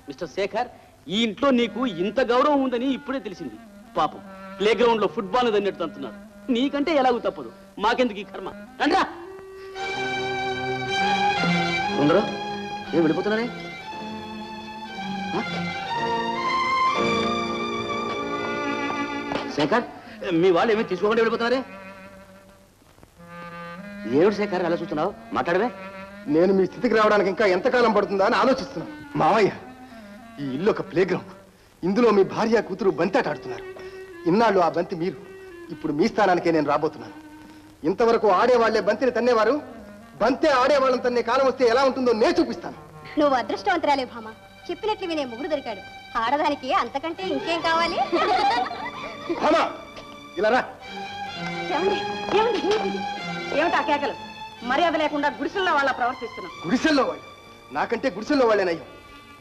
Speaker 2: మిస్టర్ శేఖర్, ఈ ఇంట్లో నీకు ఇంత గౌరవం ఉందని ఇప్పుడే తెలిసింది. పాపం, ప్లే గ్రౌండ్ లో ఫుట్బాల్ తన్నట్టు అంటున్నారు. నీకంటే ఎలాగూ తప్పదు, మాకెందుకు ఈ కర్మ? రండిరా.
Speaker 10: సుందరం, ఏం వెళ్ళిపోతున్నారే? శేఖర్, మీ వాళ్ళు ఏమీ తీసుకోకుండా వెళ్ళిపోతున్నారే? ఏమిటి శేఖర్ అలా చూస్తున్నావు? మాట్లాడవే.
Speaker 1: నేను మీ స్థితికి రావడానికి ఇంకా ఎంతకాలం పడుతుందా అని ఆలోచిస్తున్నాను. మావయ్య, ఈ ఇల్లు ఒక ప్లే గ్రౌండ్. ఇందులో మీ భార్య కూతురు బంతి ఆడుతున్నారు. ఇన్నాళ్ళు ఆ బంతి మీరు, ఇప్పుడు మీ స్థానానికే నేను రాబోతున్నాను. ఇంతవరకు ఆడేవాళ్లే బంతిని తన్నేవారు, బంతే ఆడేవాళ్ళని తన్నే కాలం వస్తే ఎలా ఉంటుందో నేను చూపిస్తాను.
Speaker 3: నువ్వు అదృష్టవంతురాలే భామ, చెప్పినట్లు వినే మొగుడు దొరికాడు. ఆడదానికి అంతకంటే ఇంకేం కావాలి?
Speaker 1: భామ, ఇలా రా.
Speaker 6: ఏమిటా కేకలు? మర్యాద లేకుండా గుడిసెల్లో వాళ్ళ ప్రవర్తిస్తున్నాం.
Speaker 1: గుడిసెల్లో వాళ్ళు నాకంటే గుడిసెల్లో వాళ్ళేనయ్యో.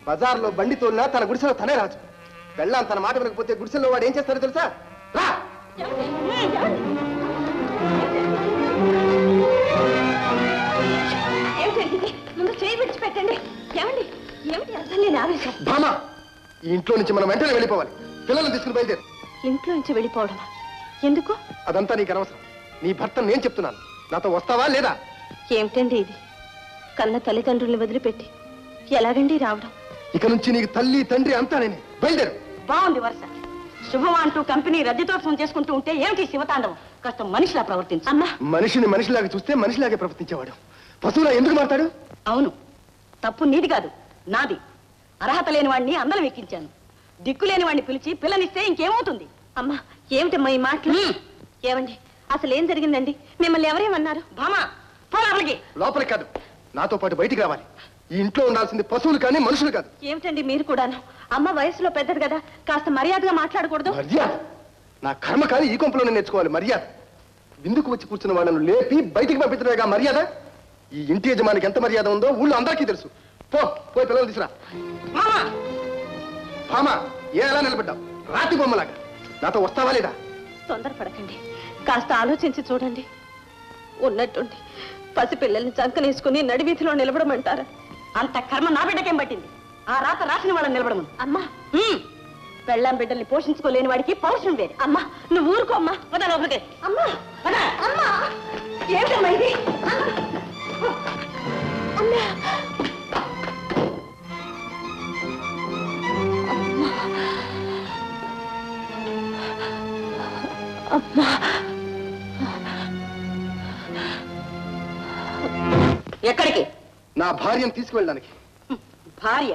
Speaker 1: బజార్లో బండి తోలినా తన గుడిసెలో తనే రాజు. వెళ్ళాం తన మాట వినకపోతే గుడిసెల్లో వాడు ఏం చేస్తారో తెలుసా? రా.
Speaker 3: ముందు చేయి విడిచిపెట్టండి. ఏమండి, ఏమిటి అర్థం లేని ఆవేశం?
Speaker 1: భామ, ఈ ఇంట్లో నుంచి మనం వెంటనే వెళ్ళిపోవాలి. పిల్లల్ని తీసుకుని బయలుదేరు.
Speaker 3: ఇంట్లో నుంచి వెళ్ళిపోవడమా? ఎందుకు?
Speaker 1: అదంతా నీకు అనవసరం. నీ భర్త నేను చెప్తున్నాను. నాతో వస్తావా లేదా?
Speaker 3: ఏమిటండి ఇది? కన్న తల్లిదండ్రుల్ని వదిలిపెట్టి ఎలాగండి రావడం?
Speaker 1: ఇక నుంచి నీకు తల్లి తండ్రి అంతా నేనే. బయలుదేరు.
Speaker 6: బాగుంది వరుస. శుభమా అంటూ కంపెనీ రద్దీతోత్సవం చేసుకుంటూ ఉంటే ఏమిటి శివతాండవం? కాస్త మనిషిలా ప్రవర్తించు. అమ్మా,
Speaker 1: మనిషిని మనిషిలాగా చూస్తే మనిషిలాగే ప్రవర్తించేవాడు. పశువులా ఎందుకు మాట్లాడు?
Speaker 6: అవును, తప్పు నీది కాదు, నాది. అర్హత లేని వాడిని అందరం ఎక్కించాను. దిక్కు లేని వాడిని పిలిచి పిల్లనిస్తే ఇంకేమవుతుంది?
Speaker 3: అమ్మా, ఏమిటమ్మా ఈ మాటలు? ఏమండి, అసలు ఏం జరిగిందండి? మిమ్మల్ని ఎవరేమన్నారు?
Speaker 6: భామా, పోలాపలికి.
Speaker 1: లోపలికి కాదు, నాతో పాటు బయటికి రావాలి. ఈ ఇంట్లో ఉండాల్సింది పశువులు కానీ మనుషులు కాదు.
Speaker 3: ఏమిటండి మీరు కూడాను? అమ్మ వయసులో పెద్దది కదా, కాస్త మర్యాదగా మాట్లాడకూడదు?
Speaker 1: మర్యాద నా కర్మ కానీ ఈ కొంపలోనే నేర్చుకోవాలి మర్యాద. విందుకు వచ్చి కూర్చున్న వాళ్ళను లేపి బయటికి పంపించడమేగా మర్యాద. ఈ ఇంటి యజమానికి ఎంత మర్యాద ఉందో ఊళ్ళో అందరికీ తెలుసు. పోయి పిల్లలు తీసురా. భామా, ఏ ఎలా నిలబడ్డావు? రాతి బొమ్మలాగా. నాతో వస్తావా లేదా?
Speaker 3: తొందరపడకండి, కాస్త ఆలోచించి చూడండి. ఉన్నట్టుండి పసిపిల్లల్ని చంకనేసుకుని నడివీధిలో నిలబడమంటారా?
Speaker 6: అంత కర్మ నా బిడ్డకేం పట్టింది? ఆ రాత రాసిన వాళ్ళని నిలబడము.
Speaker 3: అమ్మా,
Speaker 6: పెళ్ళాం బిడ్డల్ని పోషించుకోలేని వాడికి పౌరుషం వేరు.
Speaker 3: అమ్మా నువ్వు ఊరుకో అమ్మా.
Speaker 6: వదా లోపలికి.
Speaker 3: అమ్మా, అమ్మా, ఏమిటమ్మా ఇది? అమ్మా, అమ్మా,
Speaker 6: ఎక్కడికి?
Speaker 1: నా భార్యను తీసుకువెళ్ళడానికి.
Speaker 6: భార్య?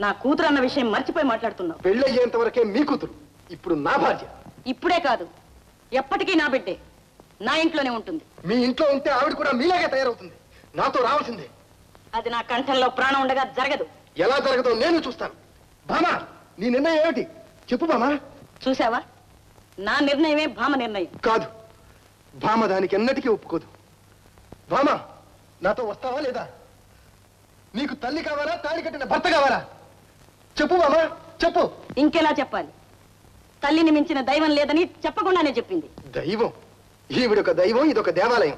Speaker 6: నా కూతురు అన్న విషయం మర్చిపోయి మాట్లాడుతున్నావు.
Speaker 1: పెళ్ళయ్యేంత వరకే మీ కూతురు, ఇప్పుడు నా భార్య.
Speaker 6: ఇప్పుడే కాదు, ఎప్పటికీ నా బిడ్డే. నా ఇంట్లోనే ఉంటుంది.
Speaker 1: మీ ఇంట్లో ఉంటే ఆవిడ కూడా మీలాగే తయారవుతుంది. నాతో రావాల్సిందే.
Speaker 6: అది నా కంఠంలో ప్రాణం ఉండగా జరగదు.
Speaker 1: ఎలా జరగదో నేను చూస్తాను. భామా, నీ నిర్ణయం ఏమిటి? చెప్పు భామా.
Speaker 6: చూసావా, నా నిర్ణయమే భామ నిర్ణయం.
Speaker 1: కాదు, భామ దానికి ఎన్నటికీ ఒప్పుకోదు. భామా, నాతో వస్తావా లేదా? నీకు తల్లి కావాలా, తాళి కట్టిన భర్త కావాలా? చెప్పు భామా, చెప్పు.
Speaker 6: ఇంకెలా చెప్పాలి? తల్లిని మించిన దైవం లేదని చెప్పకుండానే చెప్పింది.
Speaker 1: దైవం? ఈవిడొక దైవం, ఇదొక దేవాలయం.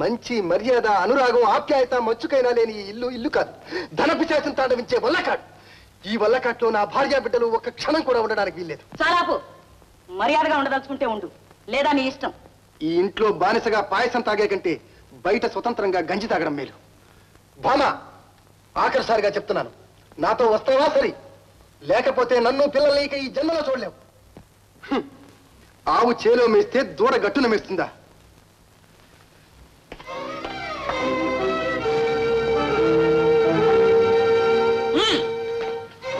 Speaker 1: మంచి మర్యాద, అనురాగం, ఆప్యాయత మచ్చుకైనా లేని ఈ ఇల్లు ఇల్లు కాదు, ధనపిశాచం తాండవించే వల్లకాడు. ఈ వల్లకాట్లో నా భార్య బిడ్డలు ఒక్క క్షణం కూడా ఉండడానికి వీల్లేదు.
Speaker 6: చాలాపు. మర్యాదగా ఉండదలుచుకుంటే ఉండు, లేదా నీ ఇష్టం.
Speaker 1: ఈ ఇంట్లో బానిసగా పాయసం తాగే కంటే బయట స్వతంత్రంగా గంజి తాగడం మేలు. భామా, ఆఖరిసారిగా చెప్తున్నాను, నాతో వస్తావా సరి, లేకపోతే నన్ను పిల్లల్ని ఇక ఈ జన్మలో చూడలేవు. ఆవు చేలో మేస్తే దూడ గట్టున మేస్తుందా?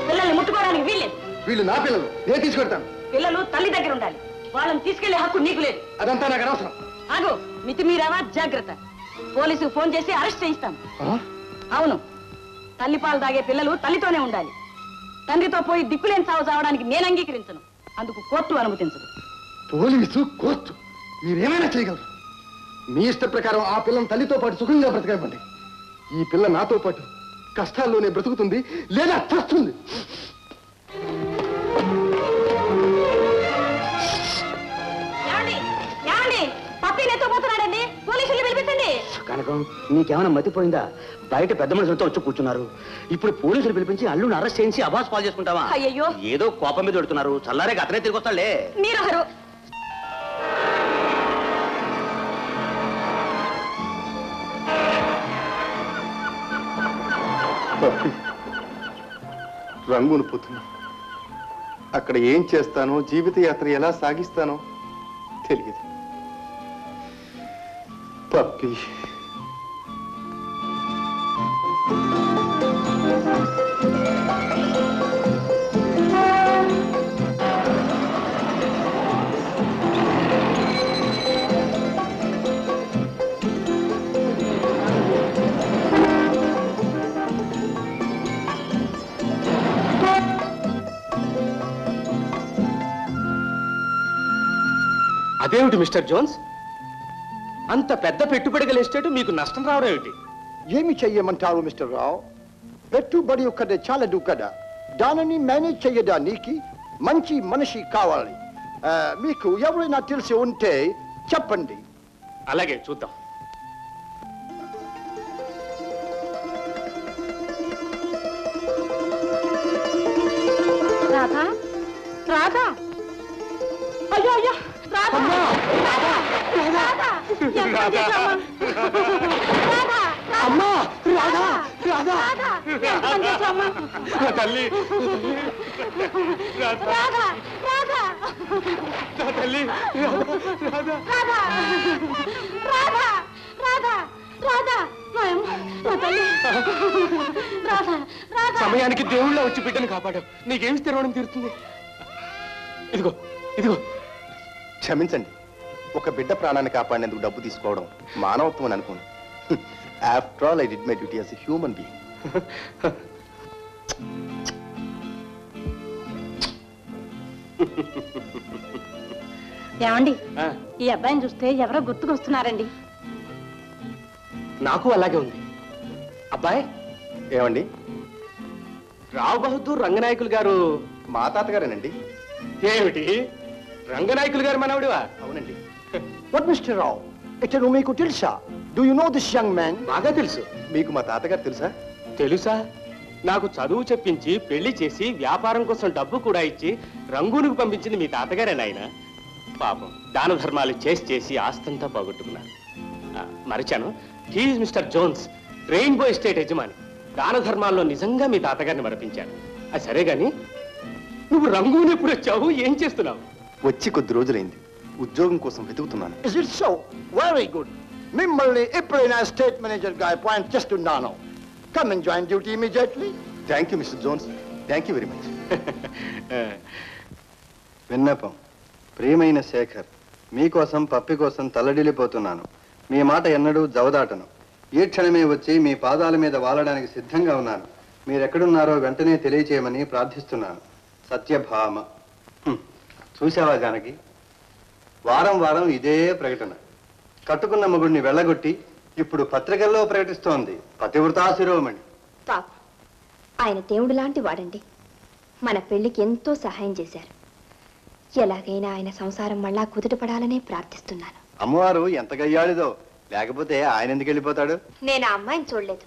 Speaker 6: పిల్లల్ని ముట్టుకోవడానికి వీల్లేదు.
Speaker 1: వీళ్ళు నా పిల్లలు, నేను తీసుకెడతాను.
Speaker 6: పిల్లలు తల్లి దగ్గర ఉండాలి. వాళ్ళని తీసుకెళ్లే హక్కు నీకు లేదు.
Speaker 1: అదంతా నాకు అనవసరం.
Speaker 6: ఆగు, మితిమీరావా జాగ్రత్త. పోలీసుకు ఫోన్ చేసి అరెస్ట్ చేయిస్తాం. అవును, తల్లి పాలు తాగే పిల్లలు తల్లితోనే ఉండాలి. తండ్రితో పోయి దిక్కులేని సాగు చావడానికి నేను అంగీకరించను. అందుకు కోర్టు అనుమతించదు.
Speaker 1: పోలీసు, కోర్టు మీరేమైనా చేయగలరు. మీ ఇష్ట ప్రకారం ఆ పిల్లని తల్లితో పాటు సుఖంగా బ్రతకనివ్వండి. ఈ పిల్ల నాతో పాటు కష్టాల్లోనే బ్రతుకుతుంది, లేదా చస్తుంది.
Speaker 6: పప్పిని ఎత్తుకుపోతున్నాడండి, పోలీసులు పిలిపించండి.
Speaker 10: కనకం, నీకేమైనా మతిపోయిందా? బయట పెద్ద మనుషులతో వచ్చి కూర్చున్నారు. ఇప్పుడు పోలీసులు పిలిపించి అల్లుని అరెస్ట్ చేయించి అబాస్ పాలు చేసుకుంటావా?
Speaker 6: అయ్యయ్యో,
Speaker 10: ఏదో కోపం మీద పెడుతున్నారు. చల్లారేగా అతనే తిరిగి వస్తాడులే.
Speaker 6: మీరు
Speaker 1: రంగును పోతున్నా. అక్కడ ఏం చేస్తానో, జీవిత యాత్ర ఎలా సాగిస్తానో తెలియదు. పప్పి
Speaker 12: అదేమిటి మిస్టర్ జోన్స్, అంత పెద్ద పెట్టుబడి గల ఎస్టేట్ మీకు నష్టం రావడం ఏమిటి?
Speaker 13: ఏమి చెయ్యమంటారు మిస్టర్ రావు? పెట్టుబడి ఒక్కటే చాలదు కదా, దానిని మేనేజ్ చేయడానికి మంచి మనిషి కావాలి. మీకు ఎవరైనా తెలిసి ఉంటే చెప్పండి.
Speaker 12: అలాగే, చూద్దాం.
Speaker 6: రాధా, రాధా, అయ్యో అయ్యో, రాధా, రాధా, రాధా, ఎంత చేశావమ్మా? రాధా,
Speaker 12: అమ్మా,
Speaker 6: రాధా, రాధా, ఎంత చేశావమ్మా?
Speaker 12: తల్లి,
Speaker 6: రాధా, రాధా,
Speaker 12: తల్లి,
Speaker 6: రాధా, రాధా, రాధా, రాధా, నా తల్లి, రాధా, రాధా.
Speaker 12: సమయానికి దేవుళ్ళ వచ్చి బిడ్డను కాపాడావు. నీకేమి స్థిరవడం తీరుతుంది? ఇదిగో, ఇదిగో.
Speaker 1: క్షమించండి, ఒక బిడ్డ ప్రాణాన్ని కాపాడేందుకు డబ్బు తీసుకోవడం మానవత్వం అని అనుకోను. After all I did my duty as a human being.
Speaker 6: ఏమండి, ఈ అబ్బాయిని చూస్తే ఎవరో గుర్తుకొస్తున్నారండి.
Speaker 12: నాకు అలాగే ఉంది. అబ్బాయి,
Speaker 1: ఏమండి?
Speaker 12: రావు బహదూర్ రంగనాయకులు గారు
Speaker 1: మా తాతగారేనండి.
Speaker 12: ఏమిటి, రంగనాయకులు గారు మనవడివా?
Speaker 1: అవునండి.
Speaker 13: What Mr. Rao? ఇతను మీకు తెలుసా? Do you know this young man?
Speaker 12: బాగా తెలుసు.
Speaker 1: మీకు మా తాతగారు తెలుసా?
Speaker 12: తెలుసా? నాకు చదువు చెప్పించి పెళ్లి చేసి వ్యాపారం కోసం డబ్బు కూడా ఇచ్చి రంగూనుకు పంపించింది మీ తాతగారే నాయన. పాపం దాన ధర్మాలు చేసి చేసి ఆస్తంతా పోగొట్టుకున్నారు. మరిచాను, he is Mr Jones, rainbow estate యజమాని. దాన ధర్మాల్లో నిజంగా మీ తాతగారిని మరపించాడు. అది సరే గాని, నువ్వు రంగూను ఎప్పుడు వచ్చావు, ఏం చేస్తున్నావు?
Speaker 1: వచ్చి కొద్ది రోజులైంది. ఉద్యోగం కోసం వెతుకుతున్నాను.
Speaker 13: Is it so? Very good. మిమ్మల్ని ఎప్పుడైనా స్టేట్ మేనేజర్ గా అపాయింట్ చేస్తున్నాను. Come and join duty immediately.
Speaker 1: Thank you mister Jones, thank you very much. విన్నపం. ప్రియమైన శేఖర్, మీకోసం పప్పి కోసం తల్లడిల్లిపోతున్నాను. మీ మాట ఎన్నడూ జవదాటను. ఈ క్షణమే వచ్చి మీ పాదాల మీద వాలడానికి సిద్ధంగా ఉన్నాను. మీరెక్కడున్నారో వెంటనే తెలియచేయమని ప్రార్థిస్తున్నాను. సత్యభామ. చూసావా జానకి, వారం వారం ఇదే ప్రకటన. కట్టుకున్న మగుడిని వెళ్ళగొట్టి ఇప్పుడు పత్రికల్లో ప్రకటిస్తోంది పతివ్రతా శిరోమణి.
Speaker 14: పాప, ఆయన దేవుడు లాంటి వాడండి. మన పెళ్లికి ఎంతో సహాయం చేశారు. ఎలాగైనా ఆయన సంసారం మళ్ళా కుదుటపడాలనే ప్రార్థిస్తున్నాను.
Speaker 1: అమ్మవారు ఎంత గయ్యాడిదో, లేకపోతే ఆయన ఎందుకు వెళ్ళిపోతాడు?
Speaker 14: నేను ఆ అమ్మాయిని చూడలేదు,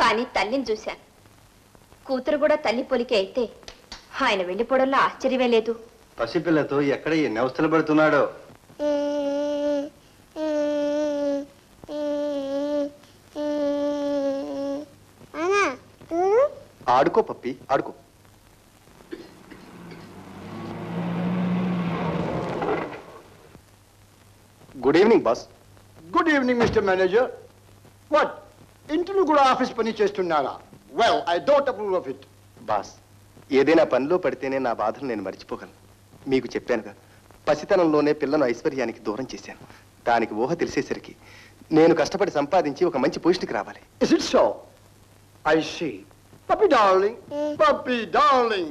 Speaker 14: కానీ తల్లిని చూశాను. కూతురు కూడా తల్లి పొలికే అయితే ఆయన వెళ్ళిపోవడంలో ఆశ్చర్యమే లేదు.
Speaker 1: పసిపిల్లతో ఎక్కడ ఎన్ని అవస్థలు పడుతున్నాడో. ఆడుకో పప్పి, ఆడుకో. Good evening boss.
Speaker 13: Good evening mister manager. What, ఇంట్లో కూడా ఆఫీస్ పని చేస్తున్నారా? Well, I don't approve of it.
Speaker 1: Boss, ఏదైనా పనిలో పడితేనే నా బాధను నేను మర్చిపోగలను. మీకు చెప్పానుగా, పసితనంలోనే పిల్లను ఐశ్వర్యానికి దూరం చేశాను. దానికి ఊహ తెలిసేసరికి నేను కష్టపడి సంపాదించి ఒక మంచి పొజిషన్కి రావాలి.
Speaker 13: Is it so? I see. Puppy darling, puppy darling.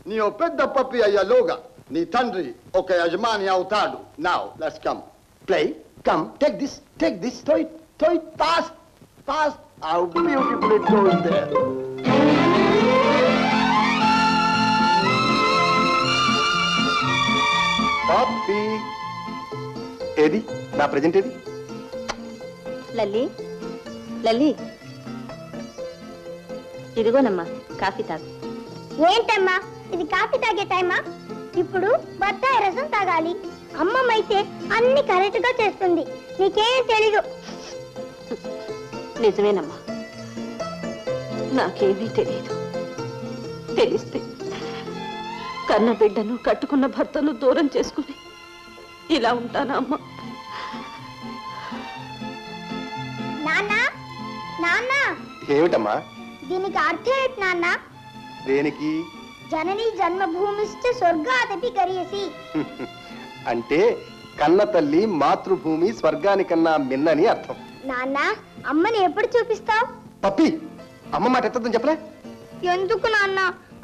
Speaker 13: నీ ఓ పెద్ద పప్పి అయ్యేలోగా నీ తండ్రి ఒక యజమాని అవుతాడు. Now, let's come. Play. Come, take this, throw it, fast, fast. How beautiful it goes there.
Speaker 1: పప్పి ఏది నా ప్రెజెంట్ ఏది?
Speaker 6: లల్లి లల్లి ఇదిగోనమ్మా కాఫీ తాగు.
Speaker 9: ఏంటమ్మా ఇది కాఫీ తాగే టైమా? ఇప్పుడు బత్తాయి రసం తాగాలి. అమ్మమ్మైతే అన్ని కరెక్ట్ గా చేస్తుంది, నీకేం తెలీదు.
Speaker 6: నిజమేనమ్మా, నాకేమీ తెలియదు. తెలిస్తే కన్న బిడ్డను కట్టుకున్న భర్తను దూరం చేసుకుని ఇలా ఉంటానా అమ్మా?
Speaker 9: నాన్న నాన్న
Speaker 1: ఏమిటమ్మా?
Speaker 9: దీనికి అర్థం ఏంటి నాన్న?
Speaker 1: దేనికి?
Speaker 9: జనని జన్మభూమిశ్చ స్వర్గాదపి గరీయసి.
Speaker 1: అంటే కన్న తల్లి మాతృభూమి స్వర్గానికన్నా మిన్నని అర్థం.
Speaker 9: నాన్న అమ్మని ఎప్పుడు చూపిస్తావు?
Speaker 1: పప్పి అమ్మ మాట ఎత్తద్దని చెప్పలే?
Speaker 9: ఎందుకు నాన్న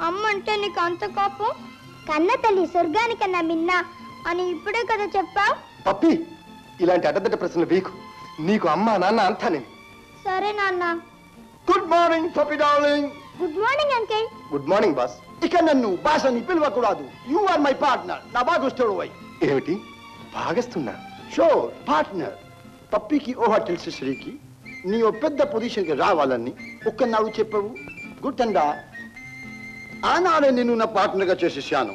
Speaker 9: అమ్మ అంటే నీకు అంత కోపం? కన్న తల్లి స్వర్గానికన్నా మిన్న అని ఇప్పుడే కదా చెప్పావు.
Speaker 1: పప్పి ఇలాంటి అడ్డదడ్డ ప్రశ్నలు వీకు. నీకు అమ్మ నాన్న అంతా నేను.
Speaker 9: సరే నాన్న.
Speaker 13: Good morning puppy darling.
Speaker 9: Good morning uncle.
Speaker 1: Good morning boss.
Speaker 13: ఇక నన్ను బాస్ అని పిలవకూడదు. You are my partner. నా భాగస్తుడు వై.
Speaker 1: ఏమిటి భాగస్తున్నా?
Speaker 13: Sure partner. పప్పికి ఊహ తెలిసేసరికి నీ ఓ పెద్ద పొజిషన్కి రావాలని ఒక్కనాడు చెప్పవు. గుర్తండా? ఆనాడే నేను నా పార్ట్నర్గా చేసేసాను.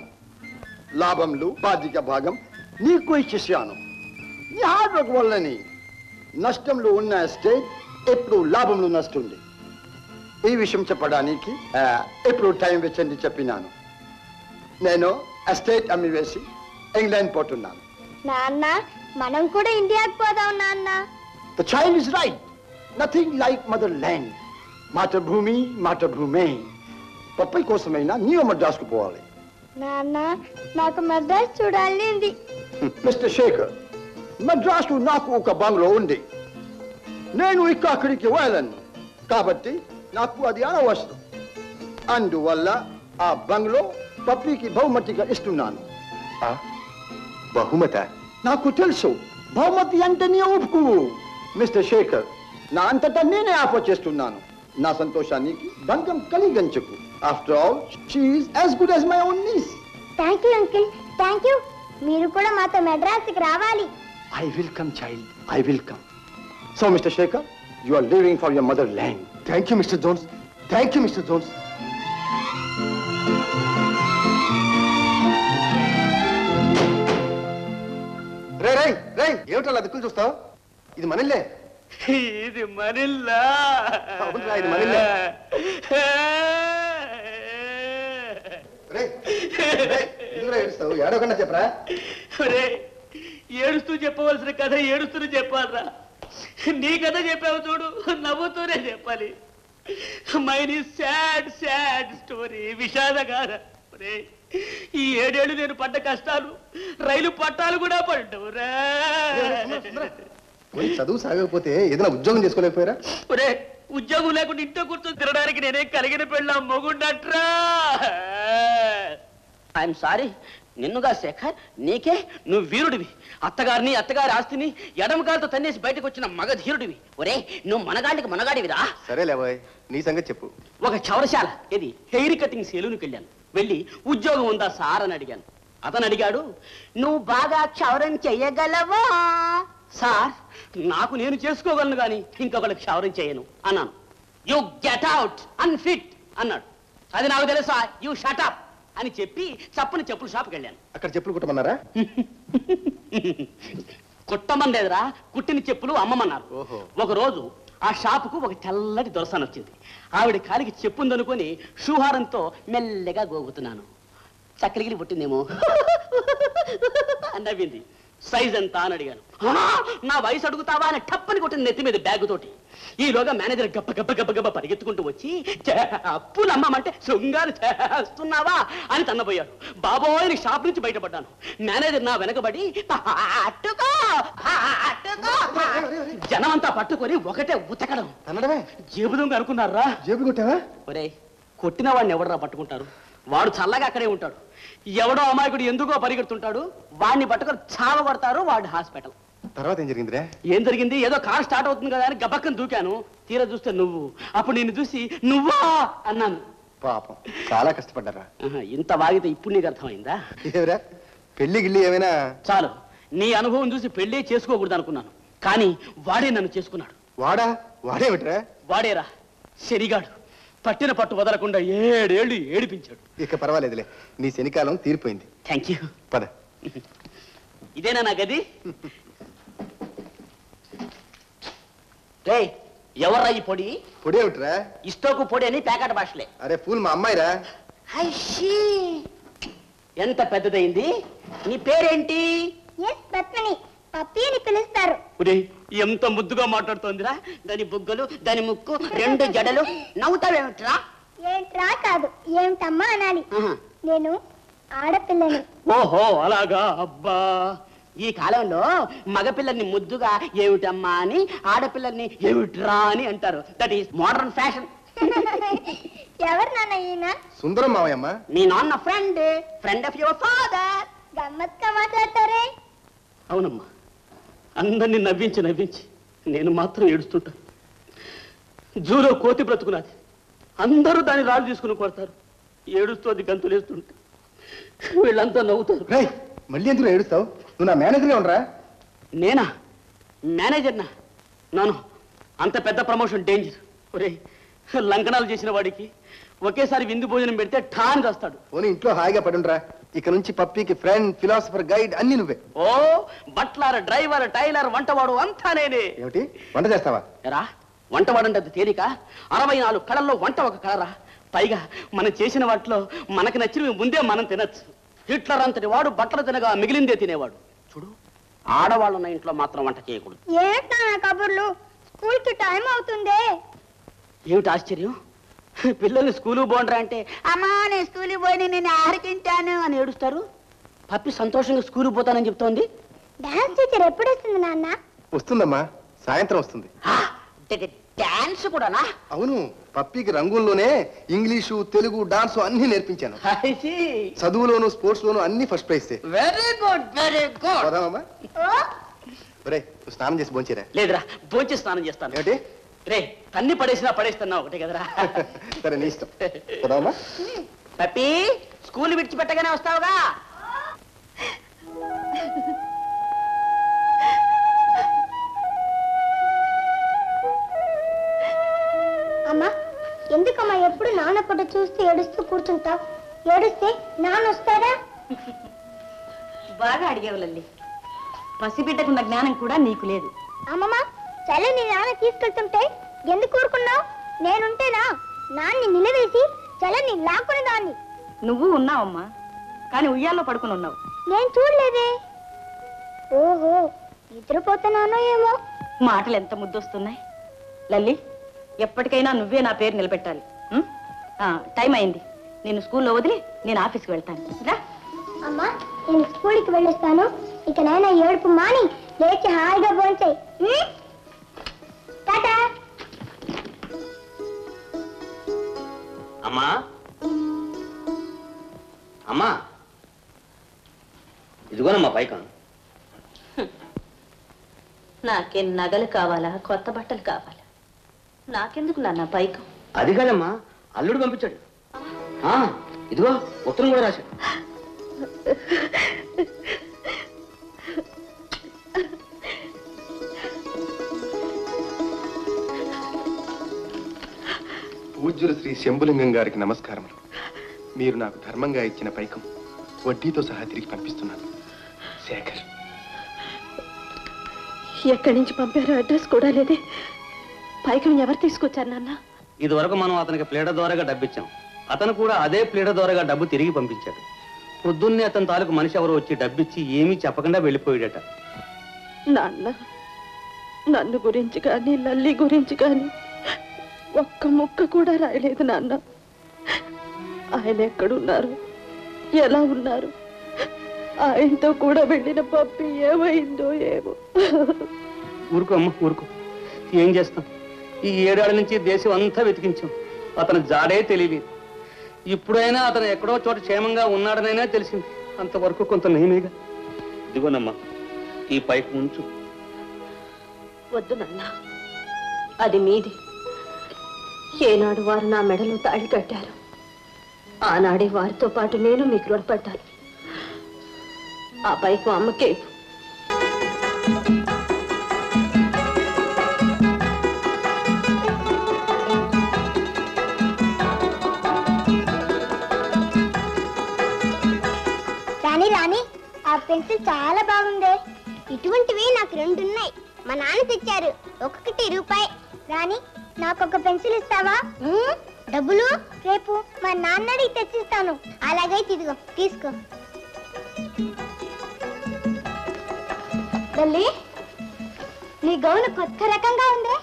Speaker 13: లాభంలో బాధ్యత భాగం నీకు ఇచ్చేసాను. నీ హార్డ్ వర్క్ వల్లని నష్టంలో ఉన్న ఎస్టేట్ ఎప్పుడు లాభంలో నస్తుంది. ఈ విషయం చెప్పడానికి ఎప్పుడు టైం వెచ్చండి చెప్పినాను. నేను ఎస్టేట్ అమ్మి వేసి ఇంగ్లాండ్ పోతున్నాను.
Speaker 9: నాన్న మనం కూడా ఇండియాకి పోదాం నాన్న.
Speaker 13: The child is right. Nothing like motherland. మాతృభూమి మాతృభూమి. పప్పై కోసమైనా నీవు మద్రాసుకు పోవాలి.
Speaker 9: నాన్న నాకు మద్రాసు చూడాలి ఉంది.
Speaker 13: మిస్టర్ శేఖర్, మద్రాసు నాకు ఒక బంగ్లో ఉంది. నేను అక్కడికి వెళ్ళను కాబట్టి నాకు అది అనవసరం. అందువల్ల ఆ బంగ్లో పప్పికి బహుమతిగా ఇస్తున్నాను.
Speaker 1: బహుమత? నాకు తెలుసు.
Speaker 13: బహుమతి అంటే నీ ఒప్పుకోవు. మిస్టర్ శేఖర్, నా అంతటా నేనే ఆఫర్ చేస్తున్నాను. నా సంతోషానికి భంగం కలిగించకు. After all she is as good as my own niece.
Speaker 9: Thank you uncle, thank you. మీరు కూడా మాతో మెడ్రాస్కి రావాలి.
Speaker 13: I will come child, I will come. So mister Shekhar, you are living for your mother land.
Speaker 1: Thank you mister Jones. Thank you mister Jones. రే రై రై ఏమిటలా దిక్కులు చూస్తావు? ఇది మనల్లే.
Speaker 2: ఇది మనిల్లా?
Speaker 1: అవునురా, ఇది మనల్లే. ఎందుకురా ఏడుస్తావు? ఏడవకుండా చెప్పరా.
Speaker 2: ఏడుస్తూ చెప్పవలసిన కథ ఏడుస్తూనే చెప్పాలరా. నీ కథ చెప్పావు చూడు, నవ్వుతూనే చెప్పాలి. Mine is sad sad story, విషాదగాథ. ఈ 7 ఏళ్ళు నేను పడ్డ కష్టాలు రైలు పట్టాలు కూడా పడ్డవురా.
Speaker 1: చదువు సాగకపోతే ఏదైనా ఉద్యోగం చేసుకోలేకపోయారా?
Speaker 2: ఒరే, ఉద్యోగం లేకుండా ఇంట్లో కూర్చొని తినడానికి నేనే కలిగిన పెళ్ళ మొగుండట్రా. ఐఎమ్ సారీ, నిన్నుగా శేఖర్, నీకే. నువ్వు వీరుడివి. అత్తగారిని అత్తగారి ఆస్తిని ఎడమకాలతో తన్నేసి బయటకు వచ్చిన మగధీరుడివి. ఒరే, నువ్వు మనగాడికి మనగాడివిరా.
Speaker 1: సరేలేబాయ్, నీ సంగతి చెప్పు.
Speaker 2: ఒక చవరశాల ఇది హెయిర్ కటింగ్ సెలూన్కి వెళ్ళాను. వెళ్ళి ఉద్యోగం ఉందా సార్ అని అడిగాను. అతను అడిగాడు, నువ్వు బాగా క్షవరం చెయ్యగలవా సార్? నాకు నేను చేసుకోగలను కానీ ఇంకొకళ్ళకి క్షవరం చేయను అన్నాను. యు గెట్ అవుట్, అన్ఫిట్ అన్నాడు. అది నాకు తెలుసా, యు షటప్ అని చెప్పి చప్పుని చెప్పుల షాప్కి వెళ్ళాను.
Speaker 1: అక్కడ చెప్పులు కుట్టమన్నారా?
Speaker 2: కుట్టమనేదిరా, కుట్టిన చెప్పులు అమ్మమన్నారు. ఒక రోజు ఆ షాపుకు ఒక తెల్లటి దొరసాన్ వచ్చింది. ఆవిడ కాలికి చెప్పుందనుకొని షూహారంతో మెల్లగా గోగుతున్నాను. చక్కలిగిరి పుట్టిందేమో అని నవ్వింది. సైజ్ ఎంత అని అడిగాను. నా వయసు అడుగుతావా అని టప్పని కొట్టిన నెత్తి మీద బ్యాగు తోటి. ఈలోగా మేనేజర్ గప్ప గప్ప గప్ప గప్ప పరిగెత్తుకుంటూ వచ్చి అప్పులు అమ్మమంటే శృంగారు చేస్తున్నావా అని తన్నబోయాడు. బాబోయ్ షాప్ నుంచి బయటపడ్డాను. మేనేజర్ నా వెనకబడి అట్టుకో అట్టుకో జనమంతా పట్టుకొని ఒకటే ఉతకడం. జేబు దొంగ అనుకున్నారా?
Speaker 1: జేబు కొట్టావా?
Speaker 2: ఒరే కొట్టిన వాడిని ఎవడరా పట్టుకుంటారు? వాడు చల్లగా అక్కడే ఉంటాడు. ఎవడో అమాయకుడు ఎందుకో పరిగెడుతుంటాడు, వాడిని పట్టుకొని చావ కొడతారు. వాడు హాస్పిటల్.
Speaker 1: తర్వాత ఏం జరిగిందిరా?
Speaker 2: ఏం జరిగింది? ఏదో కార్ స్టార్ట్ అవుతుంది కదా అని గబక్కని దూకాను. తీరా చూస్తే నువ్వు. అప్పుడు నిన్ను చూసి నువ్వా అన్నాను.
Speaker 1: పాపం చాలా కష్టపడ్డారా.
Speaker 2: ఇంత వాగితే ఇప్పుడు నీకు అర్థమైందా?
Speaker 1: ఏమిరా పెళ్లి గిల్లి ఏమైనా?
Speaker 2: చాలు, నీ అనుభవం చూసి పెళ్లి చేసుకోకూడదు అనుకున్నాను. కానీ వాడే నన్ను చేసుకున్నాడు.
Speaker 1: వాడేమిట్రా?
Speaker 2: వాడేరా శనిగాడు. పట్టిన పట్టు వదలకుండా 7 ఏళ్ళు ఏడిపించాడు.
Speaker 1: ఇక పర్వాలేదులే, నీ శనికాలం తీరిపోయింది.
Speaker 2: Thank you.
Speaker 1: పద.
Speaker 2: ఇదేనా నా గది? ఎవర్రా ఈ పొడి?
Speaker 1: పొడి ఏమిట్రా?
Speaker 2: ఇష్టోకు పొడి అని ప్యాకెట్ భాషలే.
Speaker 1: అరే ఫూల్ మా అమ్మాయిరా.
Speaker 2: ఎంత పెద్దదైంది. నీ పేరేంటి?
Speaker 9: పప్పి అని పిలుస్తారు.
Speaker 2: ఎంత ముద్దుగా మాట్లాడుతోందిరా. దాని బుగ్గలు, దాని ముక్కు, 2 జడలు. నవ్వుతావేమిట్రా?
Speaker 9: ఏంట్రా కాదు, ఏమిటమ్మా అనాలి. నేను ఆడపిల్లని.
Speaker 2: ఓహో అలాగా. అబ్బా, ఈ కాలంలో మగపిల్లల్ని ముద్దుగా ఏమిటమ్మా అని, ఆడపిల్లల్ని ఏమిట్రా అని అంటారు. That is modern fashion.
Speaker 9: ఎవరు నాన్న ఈయన?
Speaker 1: సుందరం మావయ్యమ్మ.
Speaker 2: మీ నాన్న ఫ్రెండ్ ఆఫ్ యువర్ ఫాదర్.
Speaker 9: గమ్మత్తుగా మాట్లాడతారే.
Speaker 2: అవునమ్మా, అందరినీ నవ్వించి నవ్వించి నేను మాత్రం ఏడుస్తుంటాను. జూలో కోతి బ్రతుకున్నది. అందరూ దాన్ని రాళ్ళు తీసుకుని కొడతారు. ఏడుస్తూ అది గంతులేస్తుంటే వీళ్ళంతా నవ్వుతారు.
Speaker 1: మళ్ళీ ఎందుకు ఏడుస్తావు? నువ్వు నా మేనేజర్గా ఉండరా?
Speaker 2: నేనా మేనేజర్నా? నాను అంత పెద్ద ప్రమోషన్ డేంజర్. ఒరే, లంకనాలు చేసిన వాడికి ఒకేసారి విందు భోజనం పెడితే ఠాన్ చేస్తాడు.
Speaker 1: పోనీ ఇంట్లో హాయిగా పడుండ్రా. ఇక నుంచి పప్పీకి ఫ్రెండ్, ఫిలాసఫర్, గైడ్ అన్ని నువ్వే.
Speaker 2: ఓ బట్లర్, డ్రైవర్, టైలర్, వంటవాడు అంతా నేనే.
Speaker 1: ఏమిటి వంట చేస్తావా?
Speaker 2: ఎరా వంటవాడంటే అది తేలిక? 64 కళల్లో వంట ఒక కళరా. పైగా మనం చేసిన వాటిలో మనకు నచ్చినవి ముందే మనం తినచ్చు. హిట్లర్ అంతటి వాడు బట్టలు తినగా మిగిలిందే తినేవాడు. చూడు, ఆడవాళ్ళున్న ఇంట్లో మాత్రం వంట చేయకూడదు.
Speaker 9: ఏంటా కబుర్లు? స్కూల్ కి టైం అవుతుందే.
Speaker 2: ఏమిటి ఆశ్చర్యం? పిల్లల్ని స్కూలు పోండ్రా అంటే అమ్మా నేను స్కూల్కి పోయి నేను ఆరికింటాను అని ఏడుస్తారు. పప్పి సంతోషంగా స్కూల్కి పోతానని చెప్తోంది.
Speaker 9: డాన్స్ టీచర్ ఎప్పుడు వస్తుంది నాన్న?
Speaker 1: వస్తుందమ్మా, సాయంత్రం వస్తుంది.
Speaker 2: డాన్స్ కూడానా?
Speaker 1: అవును, పప్పీకి రంగుల్లోనే ఇంగ్లీషు, తెలుగు, డాన్స్ అన్ని నేర్పించాను. చదువులోను, స్పోర్ట్స్ లోను అన్ని first prize.
Speaker 2: Very good, very good.
Speaker 1: పోదామమ్మా. రే, స్నానం చేసి భోంచేరా?
Speaker 2: లేదురా, భోంచేసి స్నానం చేస్తాను.
Speaker 1: ఏమిటి
Speaker 2: రే, తన్ని పడేస్తున్నా ఒకటే కదరా.
Speaker 1: సరే నీ ఇష్టం. పోదామా?
Speaker 2: పప్పి స్కూల్ విడిచిపెట్టగానే వస్తావుగా.
Speaker 9: అమ్మా, ఎందుకమ్మా ఎప్పుడు నాన్న ఫోటో చూస్తూ ఏడుస్తూ కూర్చుంటావు? ఏడుస్తే నాన్న వస్తాడా?
Speaker 6: బాగా అడిగేవు లల్లి. పసిబిడ్డకున్న జ్ఞానం కూడా నీకు లేదు.
Speaker 9: అమ్మమ్మ, చలి నీ నాన్న తీసుకెళ్తుంటే ఎందుకు ఊరుకున్నావు? నేనుంటేనా నాన్ని నిలవేసి చలని లాక్కుని దాన్ని.
Speaker 6: నువ్వు ఉన్నావమ్మా, కానీ ఉయ్యాల్లో పడుకుని ఉన్నావు.
Speaker 9: నేను చూడలేదే. ఓహో, నిద్రపోతున్నానో ఏమో.
Speaker 6: మాటలు ఎంత ముద్దొస్తున్నాయి. లల్లి, ఎప్పటికైనా నువ్వే నా పేరు నిలబెట్టాలి. టైం అయింది. నేను స్కూల్లో వదిలి నేను ఆఫీస్కి వెళ్తాను. రా
Speaker 9: అమ్మా, నేను స్కూల్కి వెళ్ళొస్తాను. ఇక నాయన ఏడుపు మాని లేచి హాయిగా భోంచేయి. టాటా.
Speaker 10: అమ్మా అమ్మా, ఇదిగోనమ్మా పైకం.
Speaker 6: నాకేం నగలు కావాలా, కొత్త బట్టలు కావాలా? నాకెందుకు నాన్న పైకం?
Speaker 10: అది కాదమ్మా, అల్లుడు పంపించాడు. ఇదిగో ఉత్తరం కూడా రాశాడు.
Speaker 1: పూజ్యులు శ్రీ శంభులింగం గారికి నమస్కారములు. మీరు నాకు ధర్మంగా ఇచ్చిన పైకం వడ్డీతో సహా తిరిగి పంపిస్తున్నాను. శేఖర్.
Speaker 5: ఎక్కడి నుంచి పంపారో అడ్రస్ కూడా లేదే. పైకం ఎవరు తీసుకొచ్చారు నాన్న?
Speaker 10: ఇదివరకు మనం అతనికి ప్లేడ ద్వారాగా డబ్బు ఇచ్చాం. అతను కూడా అదే ప్లేడ ద్వారాగా డబ్బు తిరిగి పంపించాడు. పొద్దున్నే అతని తాలూకు మనిషి ఎవరో వచ్చి డబ్బిచ్చి ఏమీ చెప్పకుండా వెళ్ళిపోయాడట.
Speaker 6: నాన్న నన్ను గురించి కానీ లల్లి గురించి కానీ ఒక్క ముక్క కూడా రాయలేదు నాన్న. ఆయన ఎక్కడున్నారు, ఎలా ఉన్నారు, ఆయనతో కూడా వెళ్ళిన పప్పి ఏమైందో ఏమో.
Speaker 10: ఊరుకో అమ్మ ఊరుకో, ఏం చేస్తాం? ఈ 7 ఏళ్ల నుంచి దేశం అంతా వెతికించాం, అతను జాడే తెలియలేదు. ఇప్పుడైనా అతను ఎక్కడో చోట క్షేమంగా ఉన్నాడనైనా తెలిసింది. అంతవరకు కొంత నయమేగా. ఇదిగోనమ్మా ఈ పైకి ఉంచు.
Speaker 6: వద్దు నాన్న, అది మీది. ఏనాడు వారు నా మెడలో తాళి కట్టారు, ఆనాడే వారితో పాటు నేను మీకు రుణపడ్డాను. ఆ పైకి అమ్మకే.
Speaker 9: రాణి రాణి, ఆ పెన్సిల్ చాలా బాగుంది. ఇటువంటివి నాకు 2 ఉన్నాయి, మా నాన్న తెచ్చారు, ఒక్కొక్కటి రూపాయి. రాణి నాకు ఒక పెన్సిల్ ఇస్తావా? డబ్బులు రేపు మా నాన్నని తెచ్చిస్తాను. అలాగైతే ఇదిగో తీసుకో. లల్లి, నీ గౌను కొత్త రకంగా ఉంది.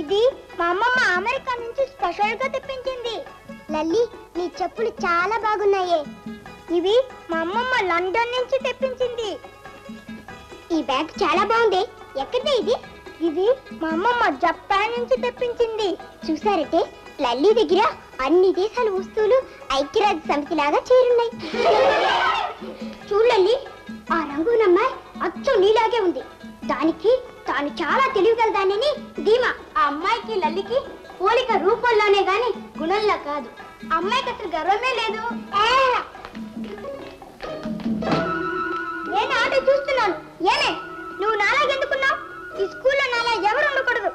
Speaker 9: ఇది మా అమ్మమ్మ అమెరికా నుంచి స్పెషల్ గా తెప్పించింది. లల్లి నీ చెప్పులు చాలా బాగున్నాయే. ఇవి మా అమ్మమ్మ లండన్ నుంచి తెప్పించింది. ఈ బ్యాగ్ చాలా బాగుంది. ఎక్కడిది ఇది? ఇది మా అమ్మమ్మ జపాన్ నుంచి తెప్పించింది. చూసారంటే లల్లి దగ్గర అన్ని దేశాల వస్తువులు ఐక్యరాజ్య సమితి లాగా చేరున్నాయి. చూడల్లి, ఆ రంగునమ్మాయి అచ్చం నీలాగే ఉంది. దానికి తాను చాలా తెలివిగలదానని ధీమా. ఆ అమ్మాయికి లల్లికి పోలిక రూపంలోనే గాని గుణంలో కాదు. అమ్మాయికి అసలు గర్వమే లేదు. నేను ఆట చూస్తున్నాను. ఏమే నువ్వు నాలాగెందుకున్నావు? ఈ స్కూల్లో నాలా ఎవరు ఉండకూడదు.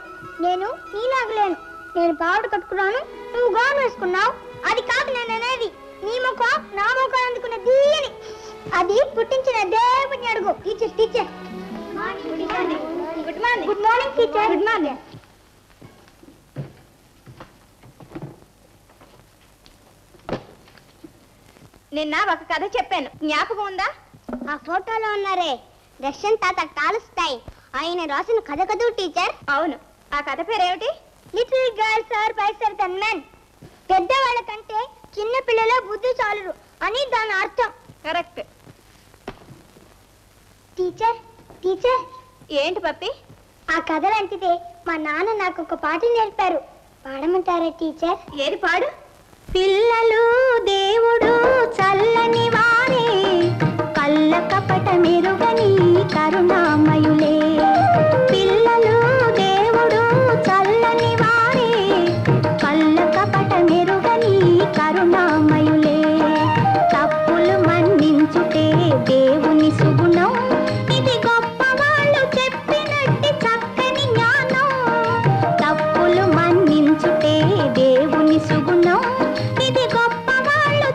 Speaker 9: నేను నీలాగలేను. నేను పావుడు కట్టుకున్నాను, నువ్వు గౌన్ వేసుకున్నావు. అది కాదు నేను అనేది. నీ ముఖం నా ముఖం అందుకున్న దీని అది పుట్టించిన దేవుడిని అడుగు. Teacher teacher good morning. Good morning teacher. Good morning.
Speaker 3: నిన్న ఒక కథ చెప్పాను, జ్ఞాపకం ఉందా?
Speaker 9: ఆ ఫోటోలో ఉన్నారే రష్యన్ తాత టాల్స్టాయ్, ఆయన రాసిన కథ కదూ టీచర్?
Speaker 3: అవును. ఆ కథ పేరేమిటి?
Speaker 9: Little girls are wiser than men. పెద్దవాళ్ళ కంటే చిన్న పిల్లల బుద్ధి చాలురు అని దాని అర్థం.
Speaker 3: కరెక్ట్.
Speaker 9: Teacher teacher.
Speaker 3: ఏంటి పప్పి?
Speaker 9: ఆ కథ లాంటిదే మా నాన్న నాకు ఒక పాట నేర్పారు. పాడమంటారా టీచర్?
Speaker 3: ఏది పాడు.
Speaker 9: పిల్లలు దేవుడు చల్లని వారే, కళ్ళ కపట మెరుగని కరుణామయులే. పిల్లలు దేవుడు చల్లని వారే, కళ్ళ కపట మెరుగని కరుణామయులే. తప్పులు మన్నించుటే దేవుని సుగుణం, ఇది గొప్ప వాళ్ళు చెప్పినట్టి చక్కని జ్ఞానం. తప్పులు మన్నించుటే దేవుని సుగుణం, ఇది గొప్ప వాళ్ళు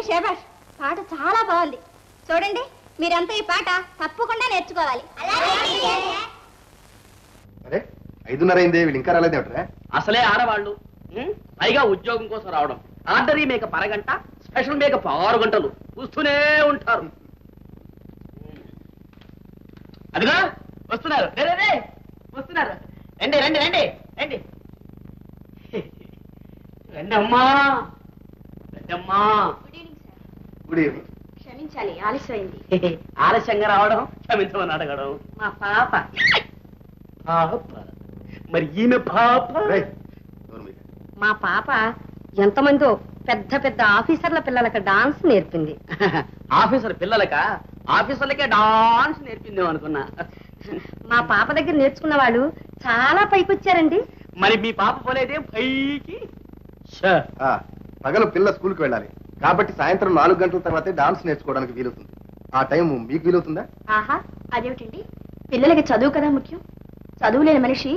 Speaker 9: అందరికీ శేబాష్. పాట చాలా బాగుంది. చూడండి, మీరంతా ఈ పాట తప్పకుండా నేర్చుకోవాలి.
Speaker 1: అరే 5:30 అయింది, వీళ్ళు ఇంకా రాలేదేమిట్రా?
Speaker 2: అసలే ఆడవాళ్ళు పైగా ఉద్యోగం కోసం రావడం. ఆర్డరీ మేకప్ అరగంట, స్పెషల్ మేకప్ 6 గంటలు చూస్తూనే ఉంటారు. అదిగా వస్తున్నారు, వస్తున్నారు. రండి రండి రండి రండి రండి అమ్మా, రండి అమ్మా.
Speaker 1: Good evening.
Speaker 6: క్షమించాలి, ఆలస్యమైంది.
Speaker 2: ఆలస్యంగా రావడం, క్షమించమని అడగడం.
Speaker 6: మా పాప.
Speaker 2: పాప? మరి ఈమె పాప?
Speaker 6: మా పాప ఎంతమందో పెద్ద పెద్ద ఆఫీసర్ల పిల్లలకు డాన్స్ నేర్పింది.
Speaker 2: ఆఫీసర్ పిల్లలక? ఆఫీసర్లకే డాన్స్ నేర్పిందేమో అనుకున్నా.
Speaker 6: మా పాప దగ్గర నేర్చుకున్న వాళ్ళు చాలా పైకి వచ్చారండి.
Speaker 2: మరి మీ పాప పోలేదే పైకి?
Speaker 1: పగలు పిల్ల స్కూల్కి వెళ్ళాలి కాబట్టి సాయంత్రం 4 గంటల తర్వాతే డాన్స్ నేర్చుకోవడానికి వీలవుతుంది. ఆ టైం మీకు వీలవుతుందా?
Speaker 14: ఆహా, అదేమిటండి, పిల్లలకి చదువు కదా ముఖ్యం. చదువు లేని మనిషి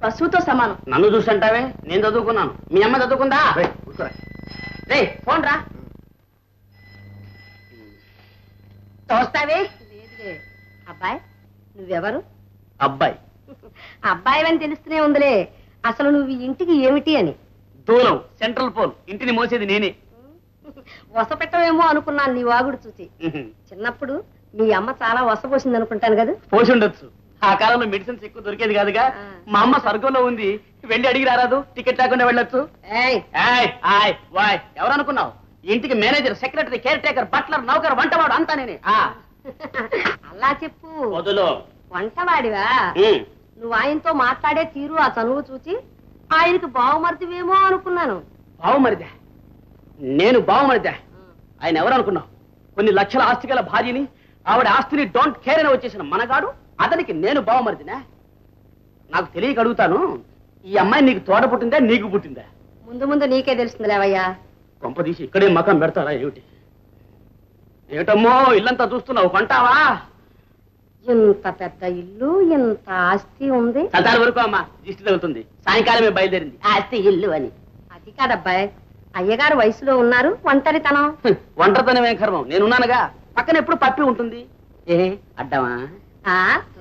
Speaker 14: పశువుతో సమానం.
Speaker 2: నన్ను చూసంటావే, నేను చదువుకున్నాను. మీ అమ్మ చదువుకుందా? రే ఫోన్ రా.
Speaker 6: తోస్తావే? అబ్బాయి, నువ్వెవరు?
Speaker 2: అబ్బాయి.
Speaker 6: అబ్బాయి అని తెలుస్తూనే ఉందిలే. అసలు నువ్వు ఈ ఇంటికి ఏమిటి అని.
Speaker 2: దూలం, సెంట్రల్ పోల్. ఇంటిని మోసేది నేనే.
Speaker 6: వసపెట్టవేమో అనుకున్నాను నీ వాగుడు చూసి. చిన్నప్పుడు మీ అమ్మ చాలా వసపోసింది అనుకుంటాను కదా.
Speaker 2: పోసి ఉండొచ్చు. ఆ కాలంలో మెడిసిన్స్ ఎక్కువ దొరికేది కాదుగా. మా అమ్మ స్వర్గంలో ఉంది, వెళ్ళి అడిగి రారాదు, టికెట్ లేకుండా వెళ్ళొచ్చు. ఎవరనుకున్నావు? ఇంటికి manager, secretary, caretaker, butler, నౌకర్, వంటవాడు అంతా నేనే.
Speaker 6: అలా చెప్పు.
Speaker 2: వదులు.
Speaker 6: వంటవాడివా? నువ్వు ఆయనతో మాట్లాడే తీరు, ఆ చనువు చూచి ఆయనకి బావమరిదివేమో అనుకున్నాను.
Speaker 2: బావమరిదా? నేను బావమరిదా? ఆయన ఎవరనుకున్నావు? కొన్ని లక్షల ఆస్తి గల భార్యని, ఆవిడ ఆస్తిని డోంట్ కేర్ అని వచ్చేసిన మనగాడు, అతనికి నేను బావమరిదినా? నాకు తెలియక అడుగుతాను, ఈ అమ్మాయి నీకు తోడ పుట్టిందా, నీకు పుట్టిందా?
Speaker 6: ముందు ముందు నీకే తెలుస్తుంది లేవయ్యా.
Speaker 2: కొంపదీసి ఇక్కడే మకం పెడతారా ఏమిటి? ఏటమ్మో ఇల్లంతా చూస్తున్నావు, కొంటావా?
Speaker 6: ఇంత పెద్ద ఇల్లు, ఇంత ఆస్తి ఉంది.
Speaker 2: చల్లారి వరకు అమ్మా, దిష్టి తగులుతుంది. సాయంకాలమే బయలుదేరింది ఆస్తి ఇల్లు అని.
Speaker 6: అది కాదబ్బాయి, అయ్యగారు వయసులో ఉన్నారు, ఒంటరితనం.
Speaker 2: ఒంటరితనమే కర్మం, నేనున్నానుగా. పక్కన ఎప్పుడు పప్పి ఉంటుంది. ఏ అడ్డమా?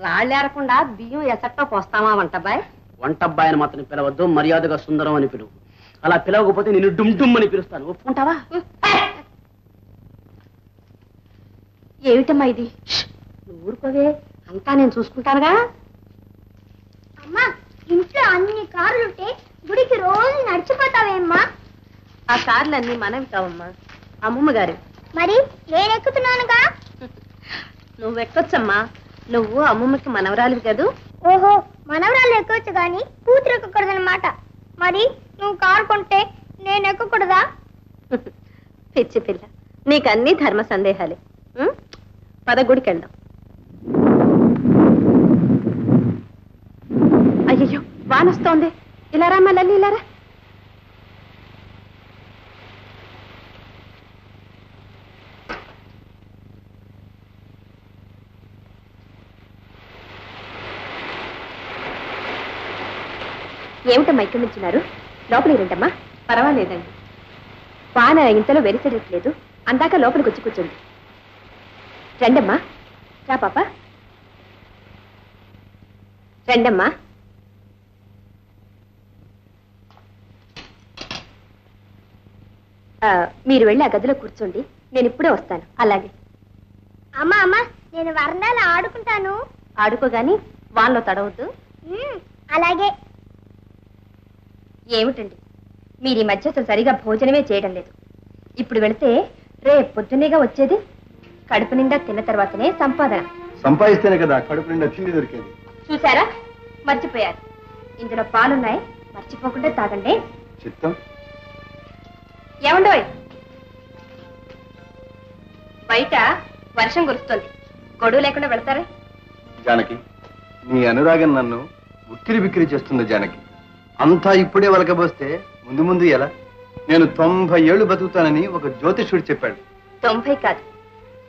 Speaker 6: రాళ్ళేరకుండా బియ్యం ఎసట్లో పోస్తామా వంటబ్బాయి?
Speaker 2: వంటబ్బాయి అని మాత్రం పిలవద్దు, మర్యాదగా సుందరం అని పిలువు. అలా పిలవకపోతే నేను డుమ్ డుమ్ అని పిలుస్తాను. ఒప్పుకుంటావా?
Speaker 6: ఏమిటమ్మా ఇది? నువ్వు ఊరుకోవే, అంతా నేను చూసుకుంటానుగా.
Speaker 9: అమ్మా, ఇంట్లో అన్ని కార్లుంటే గుడికి రోజు నడిచిపోతావేమ్మా?
Speaker 6: ఆ కార్లన్నీ మనవి కావమ్మా, అమ్మమ్మ గారు.
Speaker 9: మరి నేను ఎక్కుతున్నానుగా.
Speaker 6: నువ్వు ఎక్కొచ్చమ్మా, నువ్వు అమ్మమ్మకి మనవరాలివి కదూ.
Speaker 9: ఓహో, మనవరాలు ఎక్కొచ్చు గాని కూతురు ఎక్కకూడదన్నమాట. మరి నువ్వు కారు కొంటే నేను ఎక్కకూడదా?
Speaker 6: పిచ్చి పిల్ల, నీకన్నీ ధర్మ సందేహాలే. పద గుడికి వెళ్దాం. అయ్యో, వానొస్తోంది. ఇలా రా మళ్ళీ, ఇలా రా. ఏమిటమ్మా ఇక్కడ నుంచున్నారు? లోపలికి రండమ్మా. పర్వాలేదండి, వాన ఇంతలో వెలిసెడట్లేదు, అందాక లోపలికి వచ్చి కూర్చోండి. రండమ్మా. రా పాప, రండమ్మా. మీరు వెళ్ళి ఆ గదిలో కూర్చోండి, నేను ఇప్పుడే వస్తాను. అలాగే.
Speaker 9: అమ్మా అమ్మా, నేను వరండాలో ఆడుకుంటాను.
Speaker 6: ఆడుకోగాని వానలో తడవద్దు.
Speaker 9: అలాగే.
Speaker 14: ఏమిటండి, మీరు ఈ మధ్య అసలు సరిగా భోజనమే చేయడం లేదు. ఇప్పుడు వెళితే రేపు పొద్దున్నేగా వచ్చేది. కడుపు నిండా తిన్న తర్వాతనే సంపాదన.
Speaker 1: సంపాదిస్తేనే కదా కడుపు నిండా తిండి దొరికేది.
Speaker 14: చూసారా, మర్చిపోయారు. ఇందులో పాలున్నాయి, మర్చిపోకుండా తాగండి.
Speaker 1: చిత్తం.
Speaker 14: ఏమండోయ్, బయట వర్షం కురుస్తుంది, గొడుగు లేకుండా వెళతారా?
Speaker 1: జానకి, నీ అనురాగం నన్ను ఉక్కిరి బిక్కిరి చేస్తుంది. జానకి, అంతా ఇప్పుడే వలకబోస్తే ముందు ముందు ఎలా? నేను 90 ఏళ్ళు బతుకుతానని ఒక జ్యోతిష్యుడు చెప్పాడు.
Speaker 14: 90 కాదు,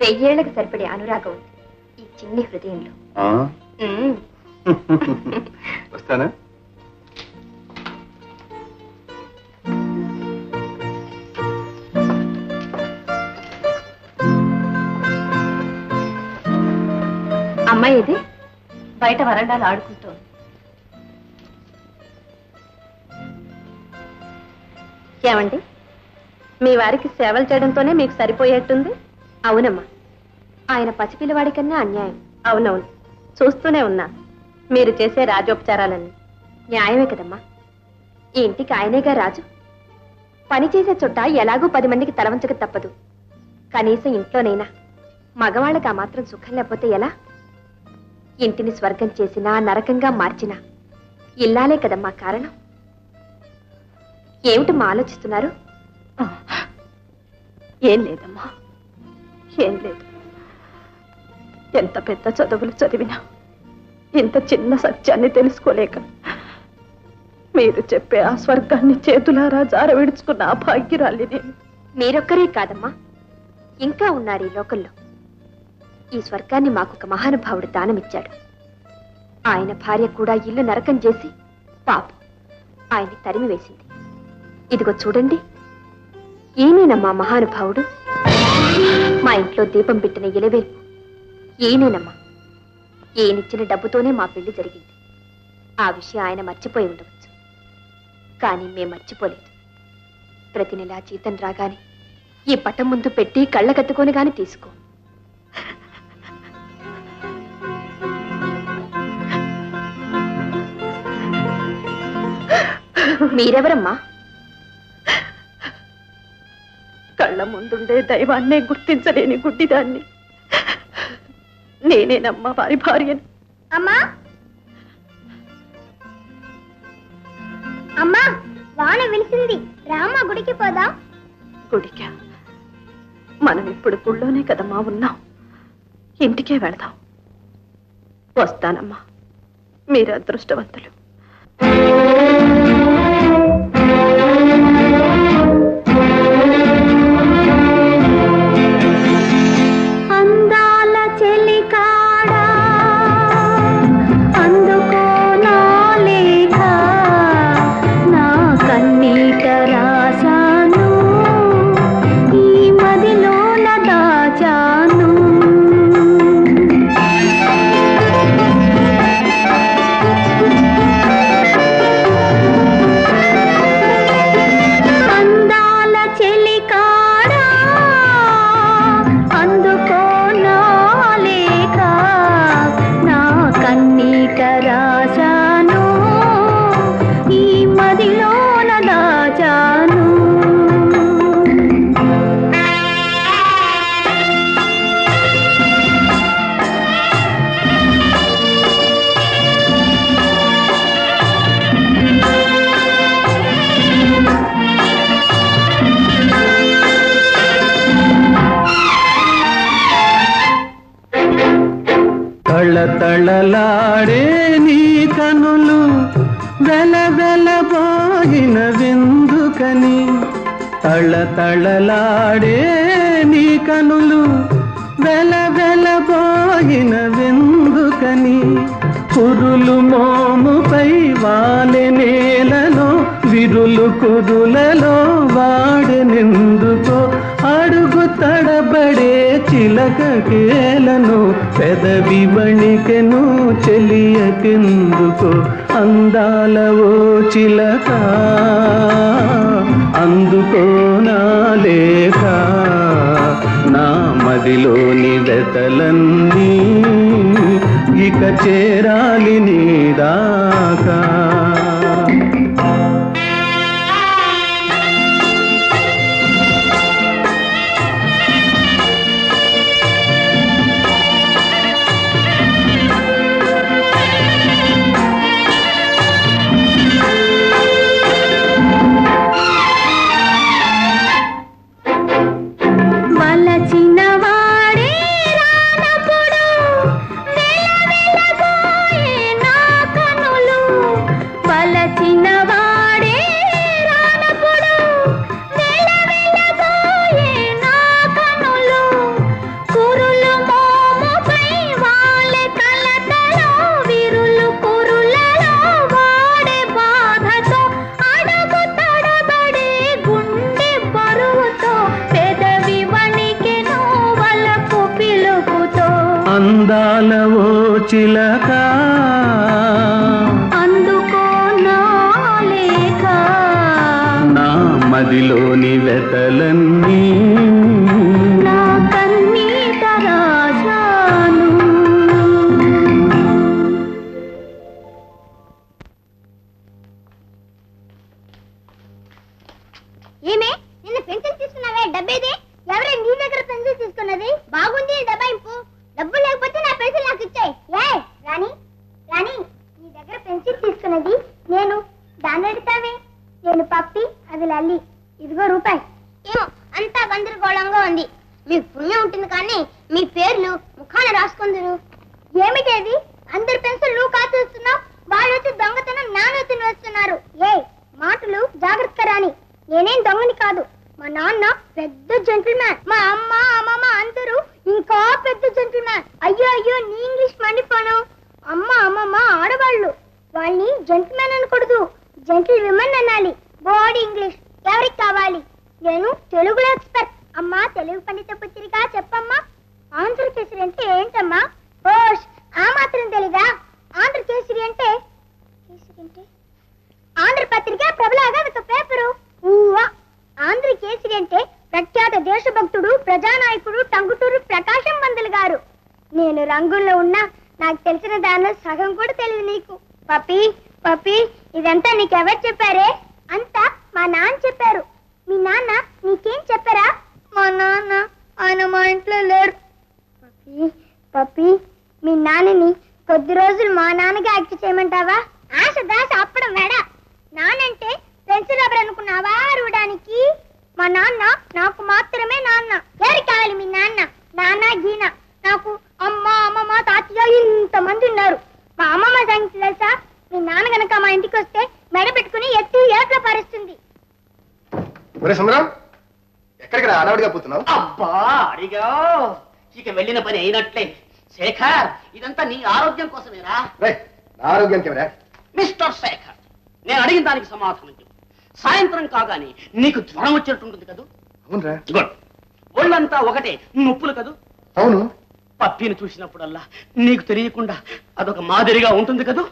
Speaker 14: 1000 ఏళ్లకు సరిపడే అనురాగం ఉంది ఈ చిన్ని హృదయంలో.
Speaker 1: వస్తానా?
Speaker 3: అమ్మాయి ఇది బయట వరండాలు ఆడుకుంటోంది. ఏమండి, మీ వారికి సేవలు చేయడంతోనే మీకు సరిపోయేట్టుంది. అవునమ్మా, ఆయన పసిపిల్లవాడి కన్నా అన్యాయం. అవునవును, చూస్తూనే ఉన్నా మీరు చేసే రాజోపచారాలన్నీ. న్యాయమే కదమ్మా, ఈ ఇంటికి ఆయనేగా రాజు. పని చేసే చుట్ట ఎలాగూ 10 మందికి తలవంచక తప్పదు. కనీసం ఇంట్లోనైనా మగవాళ్ళకి ఆ మాత్రం సుఖం లేకపోతే ఎలా? ఇంటిని స్వర్గం చేసినా నరకంగా మార్చినా ఇల్లాలే కదమ్మా కారణం. ఏమిటమ్మా ఆలోచిస్తున్నారు?
Speaker 5: ఏం లేదమ్మా, ఏం లేదు. ఎంత పెద్ద చదువులు చదివినా ఇంత చిన్న సత్యాన్ని తెలుసుకోలేక మీరు చెప్పే ఆ స్వర్గాన్ని చేతులారా జార విడుచుకున్న ఆ భాగ్యురాలి నేను.
Speaker 14: మీరొక్కరే కాదమ్మా, ఇంకా ఉన్నారు ఈ లోకంలో. ఈ స్వర్గాన్ని మాకొక మహానుభావుడు దానమిచ్చాడు. ఆయన భార్య కూడా ఇల్లు నరకం చేసి పాపం ఆయన్ని తరిమి వేసింది. ఇదిగో చూడండి, ఈయనేనమ్మా మహానుభావుడు. మా ఇంట్లో దీపం పెట్టిన ఇలవేల్పు ఈయనేనమ్మా. ఈయనిచ్చిన డబ్బుతోనే మా పెళ్లి జరిగింది. ఆ విషయం ఆయన మర్చిపోయి ఉండవచ్చు, కానీ మేం మర్చిపోలేదు. ప్రతి నెలా జీతం రాగానే ఈ పట్టం ముందు పెట్టి కళ్ళకత్తుకొని గాని తీసుకో. మీరెవరమ్మా?
Speaker 5: కళ్ళ ముందుండే దైవాన్నే గుర్తించలేని గుడ్డిదాన్ని నేనేనమ్మా వారి భార్యను.
Speaker 9: అమ్మా అమ్మా, వాన వెలిసింది, రామా గుడికి పోదాం.
Speaker 5: గుడికా? మనం ఇప్పుడు గుళ్ళోనే కదమ్మా ఉన్నాం, ఇంటికే వెళదాం. వస్తానమ్మా, మీరు అదృష్టవంతులు.
Speaker 9: అందాల చెలికాడా అందుకో నా లేఖ, నా కన్నీట రాశాను, ఈ మదిలోన దాచాను. అందాల చెలికాడా అందుకో నా లేఖ, నా కన్నీట రాశాను, ఈ మదిలోన దాచాను.
Speaker 15: తళతళలాడే నీ కనులు వెలవెలబోయిన వెందుకని, తళతళలాడే నీ కనులు వెలవెలబోయిన వెందుకని, కురులు మోముపై వాలె నేలలో విరులు కురులలో వాడెనెందుకో, అడుగు తడబడే చిలక కేలను పెదవి వణికెను చెలియకెందుకో, అందాల ఓ చిలక అందుకో నా లేఖ, నా మదిలోని వెతలన్నీ ఇక చేరాలి నీ దాకా.
Speaker 9: వలచిన వాడే రానప్పుడు వెలవెలబోయే నా కనులు
Speaker 15: చిలక
Speaker 9: అందుకో నా లేఖ
Speaker 15: నా మదిలోని వెతలన్నీ
Speaker 9: నా కన్నీట రాశాను. ఏమే నిన్న పెన్సిల్ తీసుకున్నావే డబ్బేది? ఎవరే నీ దగ్గర పెన్సిల్ తీసుకున్నది? బాగుంది డబ్బాయింపు. డబ్బు లేకపోతే నా పెన్సిల్ నాకు ఇచ్చేయి. ఏ రాణి రాణి, నీ దగ్గర పెన్సిల్ తీసుకున్నది నేను. దాన్ని అడుగుతావే? నేను పప్పి, అది లల్లి. ఇదిగో రూపాయి. ఏమో అంతా గందరగోళంగా ఉంది. మీకు పుణ్యం ఉంటుంది కానీ మీ పేర్లు ముఖాన రాసుకుందరు. ఏమిటేది? అందరి పెన్సిల్ నువ్వు కాచేస్తున్నావు, వాళ్ళు వచ్చి దొంగతనం నానెత్తిన వేస్తున్నారు. ఏ మాటలు జాగ్రత్త రాణి. నేనేం దొంగని కాదు. మా నాన్న పెద్ద జెంటిల్మ్యాన్, మా అమ్మ అమ్మమ్మ అందరూ ఇంకా పెద్ద జెంటిల్మ్యాన్. అయ్యో అయ్యో నీ ఇంగ్లీష్ మండిపోను. అమ్మ అమ్మమ్మ ఆడవాళ్ళు, వాళ్ళని జెంటిల్మ్యాన్ అనకూడదు, జెంటిల్ విమెన్ అనాలి. బాడీ ఇంగ్లీష్ ఎవరికి కావాలి? నేను తెలుగులో ఎక్స్పర్ట్. అమ్మా తెలుగు పండిత పుత్రిక చెప్పమ్మా. ఆంధ్ర కేసరి అంటే ఏంటమ్మా? ఓష్ ఆ మాత్రం తెలీదా? ఆంధ్ర కేసరి అంటే ఆంధ్రపత్రిక ప్రబలాగా ఒక పేపరు. ఆంధ్ర కేసరి అంటే ప్రఖ్యాత దేశభక్తుడు ప్రజానాయకుడు టంగుటూరు ప్రకాశం పంతులు గారు. నేను రంగుల్లో ఉన్నా నాకు తెలిసిన దానిలో సగం కూడా తెలియదు నీకు. పప్పి పప్పి, ఇదంతా నీకెవరు చెప్పారే? అంతా మా నాన్న చెప్పారు. మీ నాన్న నీకేం చెప్పారా? మా నాన్న ఆయన మా ఇంట్లో లేరు. పప్పి పప్పి, మీ నాన్నని కొద్ది రోజులు మా నాన్నగా యాక్ట్ చేయమంటావా? ఆశ దాశ అప్పడం వేడా. నానంటే పెన్సిల్ రబ్బర్ అనుకున్నావా అరవడానికి? మా నాన్న నాకు మాత్రమే నాన్న. ఎవరికి కావాలి మీ నాన్న? నాన్న గీన నాకు అమ్మ అమ్మమ్మ తాతయ్య ఇంతమంది ఉన్నారు. మా అమ్మమ్మ సంగతి తెలుసా? మీ నాన్న గనక మా ఇంటికి వస్తే మెడ పెట్టుకుని ఎత్తి ఏట్లో పారేస్తుంది.
Speaker 1: ఎక్కడికి అడవడిగా పోతున్నావు?
Speaker 2: అబ్బా అడిగా, ఇక వెళ్ళిన పని అయినట్లే. శేఖర్, ఇదంతా నీ ఆరోగ్యం కోసమేరా?
Speaker 1: నా ఆరోగ్యానికి ఎవరా?
Speaker 2: మిస్టర్ శేఖర్, నేను అడిగిన దానికి సమాధానం చెప్పు. సాయంత్రం కాగానే నీకు జ్వరం వచ్చేట్టుంటుంది కదూ?
Speaker 1: అవునరా.
Speaker 2: ఒళ్ళంతా ఒకటే నొప్పులు కదూ?
Speaker 1: అవును.
Speaker 2: పప్పిని చూసినప్పుడల్లా నీకు తెలియకుండా అదొక మాదిరిగా ఉంటుంది కదూ?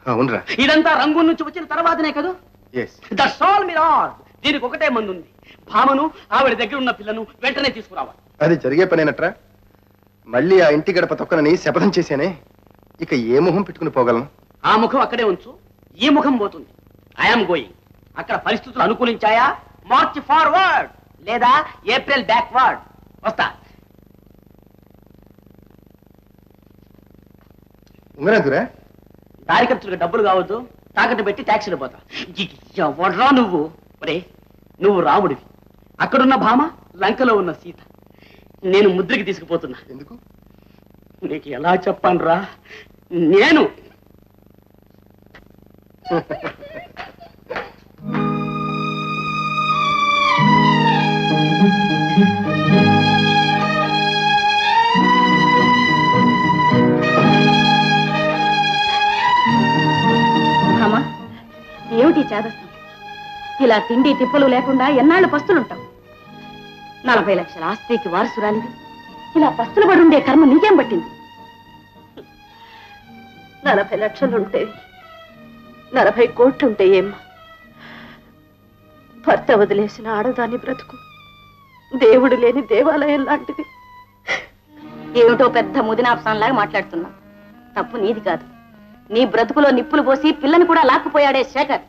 Speaker 1: అవునరా.
Speaker 2: ఇదంతా రంగు నుంచి వచ్చిన తర్వాతనే కదూ? దట్స్ ఆల్ మిరార్. దీనికి ఒకటే మందు ఉంది. భామను, ఆవిడ దగ్గర ఉన్న పిల్లను వెంటనే తీసుకురావాలి.
Speaker 1: అది జరిగే పనేనట్రా. మళ్ళీ ఆ ఇంటి గడప తొక్కనని శపథం చేశానే, ఇక ఏ ముఖం పెట్టుకుని పోగలను?
Speaker 2: ఆ ముఖం అక్కడే ఉంచు, ఈ ముఖం పోతుంది. I'm going. అక్కడ పరిస్థితులు అనుకూలించాయా మార్చ్ ఫార్వర్డ్, లేదా ఏప్రిల్ బ్యాక్వర్డ్. వస్తా.
Speaker 1: ఉంగరంతురా?
Speaker 2: దారి ఖర్చులకు డబ్బులు కావద్దు, తాకట్టు పెట్టి ట్యాక్సీలు పోతా. ఎవడ్రా నువ్వు? ఒరే, నువ్వు రాముడివి, అక్కడున్న భామ లంకలో ఉన్న సీత. నేను ముద్రకి తీసుకుపోతున్నా.
Speaker 1: ఎందుకు?
Speaker 2: నీకు ఎలా చెప్పానురా? నేను
Speaker 6: భామా, ఏమిటి చేదస్తాం? ఇలా తిండి తిప్పలు లేకుండా ఎన్నాళ్ళు పస్తులుంటాం? 40 లక్షల ఆస్తికి వారసురాలివి, ఇలా పస్తులు పడుండే కర్మ నీకేం పట్టింది?
Speaker 14: 40 లక్షలుంటే 40 కోట్లుంటే ఏమ్మా? భర్త వదిలేసిన ఆడదాని బ్రతుకు దేవుడు లేని దేవాలయం లాంటిది.
Speaker 6: ఏమిటో పెద్ద ముదినాప్సంలాగా మాట్లాడుతున్నా. తప్పు నీది కాదు. నీ బ్రతుకులో నిప్పులు పోసి పిల్లని కూడా లాక్కుపోయాడే శేఖర్,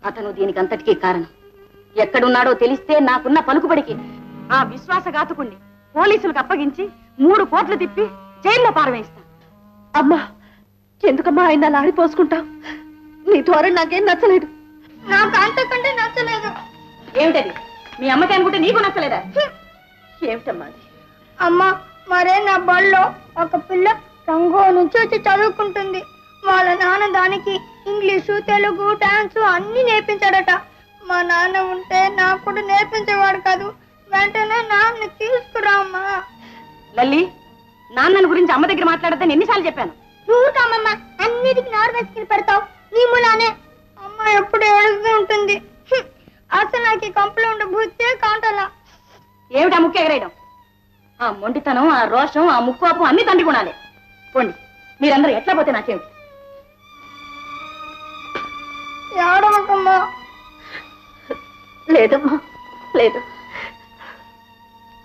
Speaker 6: అతను దీనికి అంతటికీ కారణం. ఎక్కడున్నాడో తెలిస్తే నాకున్న పలుకుబడికి ఆ విశ్వాసఘాతకుణ్ణి పోలీసులకు అప్పగించి 3 కోట్లు తిప్పి జైల్లో పారవేస్తా.
Speaker 14: అమ్మా, ఎందుకమ్మా ఆయన అలా ఆడిపోసుకుంటావు? నీ ధోరణి నాకేం నచ్చలేదు.
Speaker 9: నాకు అంతకంటే నచ్చలేదు.
Speaker 6: ఏమిటది? మీ అమ్మకి అనుకుంటే నీకు నచ్చలేదా?
Speaker 14: ఏమిటమ్మా?
Speaker 9: అమ్మా, మరే నా బళ్ళో ఒక పిల్ల రంగు నుంచి వచ్చి చదువుకుంటుంది. వాళ్ళ నాన్న దానికి ఇంగ్లీషు, తెలుగు, డాన్స్ అన్ని నేర్పించాడట. మా నాన్న ఉంటే నాకు కూడా నేర్పించేవాడు కాదు. వెంటనే నాన్న తీసుకురామ్మా.
Speaker 6: లల్లి, నాన్నని గురించి అమ్మ దగ్గర మాట్లాడద్దని ఎన్నిసార్లు చెప్పాను?
Speaker 9: నువ్వు కామమ్మ, అన్నిటికి నోరు వేసుకుని పెడతావు. నీ మూలానే అమ్మ ఎప్పుడు ఏడుస్తూ ఉంటుంది. అసలు నాకు ఈ కంపలో ఉండే బుద్ధే కాంటలా.
Speaker 6: ఏమిటా ముక్కు ఎగరేయడం? ఆ మొండితనం, ఆ రోషం, ఆ ముక్కోపం అన్ని తండ్రి గుణాలే. పోండి, మీరందరూ ఎట్లా పోతే నాకేమిటి?
Speaker 14: లేదమ్మా లేదు.